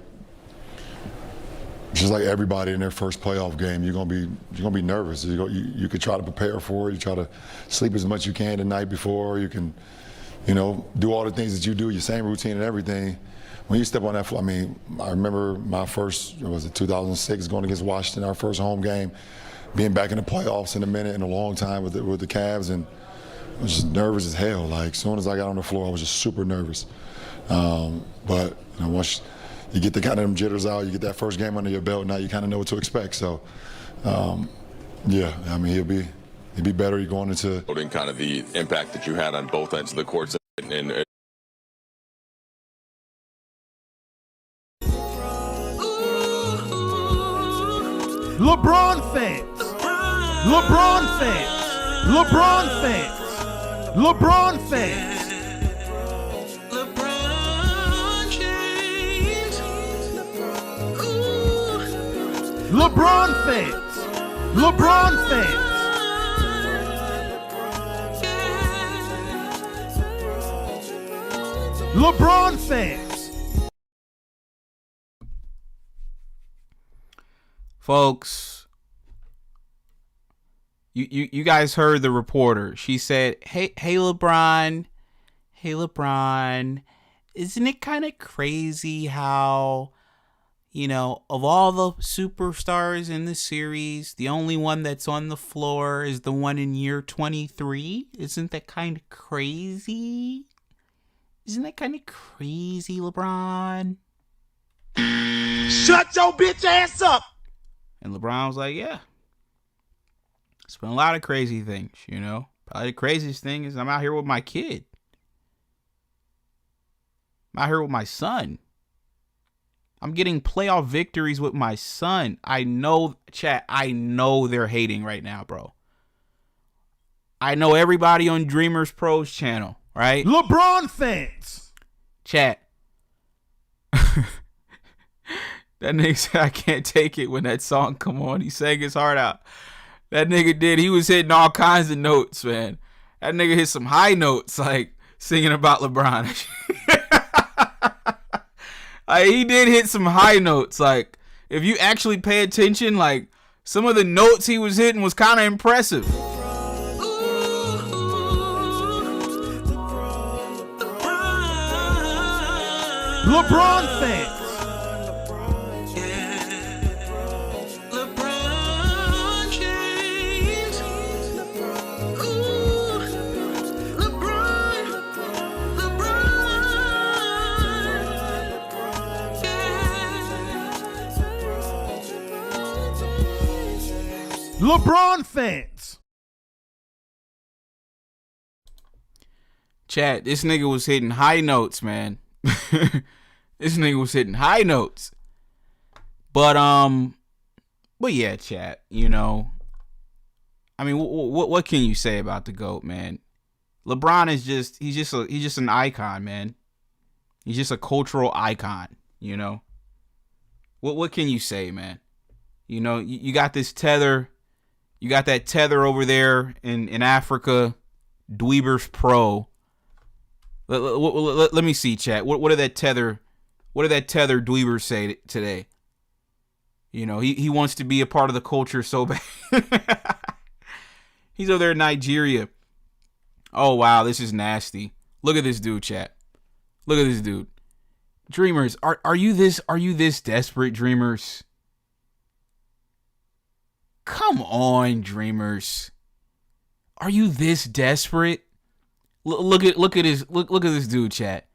O: everybody in their first playoff game, you're gonna be nervous. You could try to prepare for it. You try to sleep as much as you can the night before. You can, do all the things that you do, your same routine and everything. When you step on that floor, I mean, I remember my first, 2006, going against Washington, our first home game, being back in the playoffs in a minute in a long time with the Cavs, and I was just nervous as hell. Like, as soon as I got on the floor, I was just super nervous. But once you get the kind of them jitters out, you get that first game under your belt, now you kind of know what to expect. So, yeah, I mean, he'll be better. He's going into
H: kind of the impact that you had on both ends of the courts. And
B: LeBron fans. LeBron fans. LeBron fans. LeBron fans. LeBron fans. LeBron fans. LeBron fans.
F: Folks, you guys heard the reporter. She said, hey LeBron, isn't it kind of crazy how, of all the superstars in the series, the only one that's on the floor is the one in year 23? Isn't that kind of crazy? Isn't that kind of crazy, LeBron?
B: Shut your bitch ass up.
F: And LeBron was like, yeah. It's been a lot of crazy things, Probably the craziest thing is I'm out here with my kid. I'm out here with my son. I'm getting playoff victories with my son. I know, chat, I know they're hating right now, bro. I know everybody on Dreamers Pros channel, right?
B: LeBron fans.
F: Chat. That nigga said, I can't take it when that song come on. He sang his heart out. That nigga did. He was hitting all kinds of notes, man. That nigga hit some high notes, like singing about LeBron. He did hit some high notes. Like, if you actually pay attention, like, some of the notes he was hitting was kind of impressive.
B: LeBron fans. LeBron fans.
F: Chat, this nigga was hitting high notes, man. This nigga was hitting high notes. But yeah, chat, you know. I mean, what can you say about the GOAT, man? LeBron is he's just an icon, man. He's just a cultural icon, you know. What can you say, man? You know, you got this tether. You got that tether over there in Africa, Dweebers Pro. Let me see, chat. What did that tether Dweebers say today? You know, he wants to be a part of the culture so bad. He's over there in Nigeria. Oh wow, this is nasty. Look at this dude, chat. Look at this dude. Dreamers, are you this desperate, Dreamers? Come on, Dreamers. Are you this desperate? Look at this dude, chat.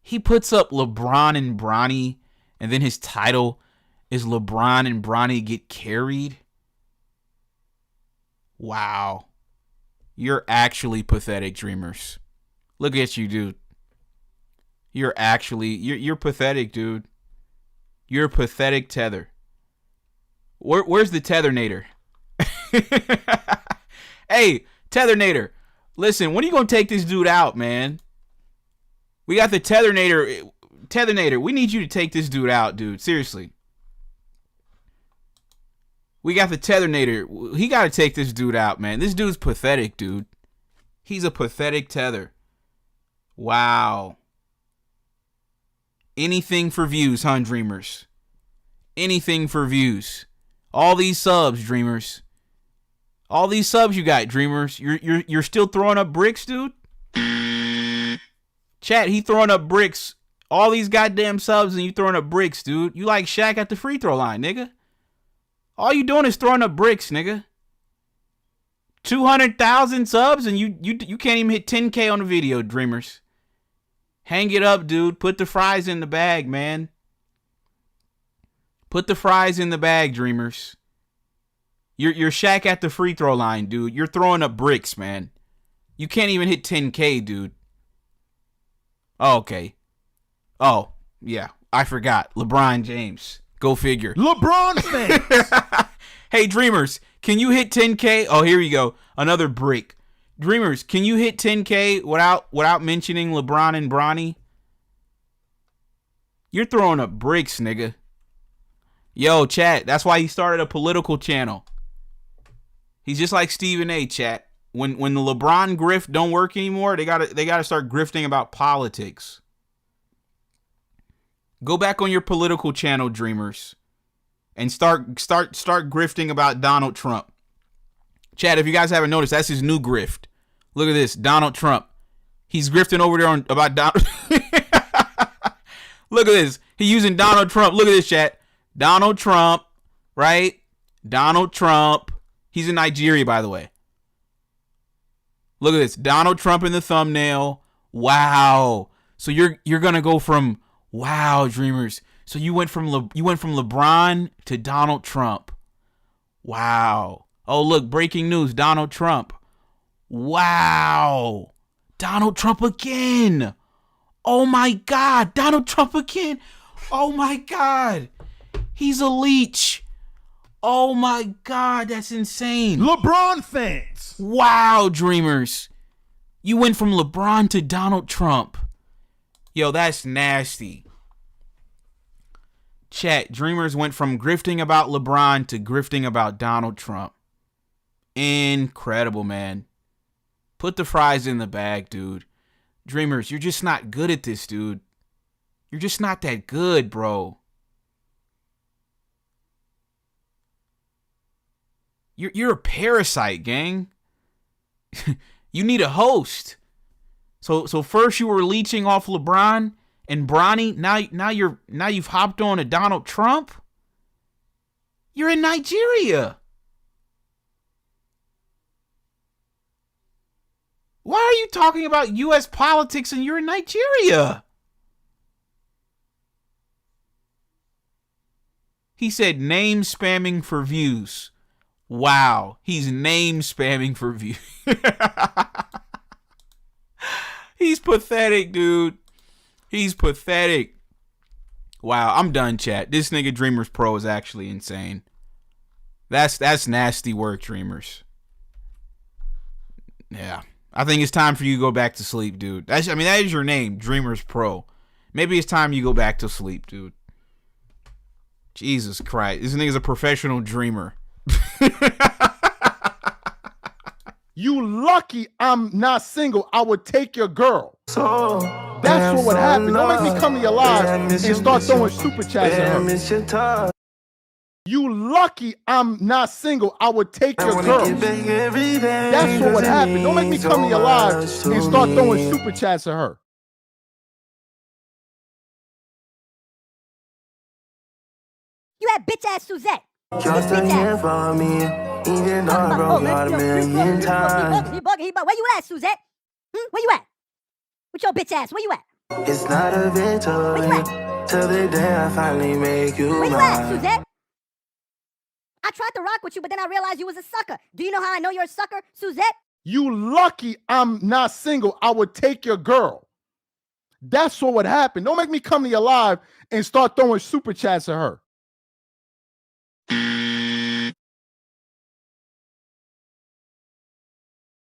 F: He puts up LeBron and Bronny, and then his title is LeBron and Bronny get carried. Wow. You're actually pathetic, Dreamers. Look at you, dude. You're pathetic, dude. You're a pathetic tether. Where's the Tethernator? Hey, Tethernator. Listen, when are you going to take this dude out, man? We got the Tethernator. Tethernator, we need you to take this dude out, dude. Seriously. We got the Tethernator. He got to take this dude out, man. This dude's pathetic, dude. He's a pathetic tether. Wow. Anything for views, huh, Dreamers? Anything for views. All these subs, Dreamers. All these subs you got, Dreamers. You're still throwing up bricks, dude? Chat, he throwing up bricks. All these goddamn subs and you throwing up bricks, dude. You like Shaq at the free throw line, nigga. All you doing is throwing up bricks, nigga. 200,000 subs and you can't even hit 10K on the video, Dreamers. Hang it up, dude. Put the fries in the bag, man. Put the fries in the bag, Dreamers. You're Shaq at the free throw line, dude. You're throwing up bricks, man. You can't even hit 10K, dude. Oh, okay. Oh, yeah. I forgot. LeBron James. Go figure.
B: LeBron fans.
F: Hey, Dreamers, can you hit 10K? Oh, here you go. Another brick. Dreamers, can you hit 10K without mentioning LeBron and Bronny? You're throwing up bricks, nigga. Yo, chat, that's why he started a political channel. He's just like Stephen A, chat. When the LeBron grift don't work anymore, they gotta start grifting about politics. Go back on your political channel, Dreamers, and start grifting about Donald Trump. Chat, if you guys haven't noticed, that's his new grift. Look at this, Donald Trump. He's grifting over there about Donald. Look at this. He's using Donald Trump. Look at this, chat. Donald Trump, right? Donald Trump. He's in Nigeria, by the way. Look at this. Donald Trump in the thumbnail. Wow. So you're gonna go from wow, Dreamers. So you went from LeBron to Donald Trump. Wow. Oh, look, breaking news. Donald Trump. Wow. Donald Trump again. Oh my God. Donald Trump again. Oh my God. He's a leech. Oh my God. That's insane.
B: LeBron fans.
F: Wow, Dreamers. You went from LeBron to Donald Trump. Yo, that's nasty. Chat, Dreamers went from grifting about LeBron to grifting about Donald Trump. Incredible, man. Put the fries in the bag, dude. Dreamers, you're just not good at this, dude. You're just not that good, bro. You're a parasite, gang. You need a host. So first you were leeching off LeBron and Bronny. Now you've hopped on to Donald Trump. You're in Nigeria. Why are you talking about U.S. politics and you're in Nigeria? He said name spamming for views. Wow. He's name spamming for view. He's pathetic, dude. He's pathetic. Wow, I'm done, chat. This nigga Dreamers Pro is actually insane. That's nasty work, Dreamers. Yeah. I think it's time for you to go back to sleep, dude. That is your name, Dreamers Pro. Maybe it's time you go back to sleep, dude. Jesus Christ. This nigga's a professional dreamer.
B: You lucky I'm not single. I would take your girl. That's what would happen. Don't make me come to your live and start throwing super chats at her. You lucky I'm not single. I would take your girl. That's what would happen. Don't make me come to your live and start throwing super chats at her.
U: You had bitch ass Suzette.
C: Just a hand for me, even though I broke out a million times.
U: He bugging. Where you at, Suzette? Where you at? With your bitch ass, where you at?
C: It's not a victory till the day I finally make you
U: Where you
C: mine.
U: at, Suzette? I tried to rock with you, but then I realized you was a sucker. Do you know how I know you're a sucker, Suzette?
B: You lucky I'm not single. I would take your girl. That's what would happen. Don't make me come to your live and start throwing super chats at her.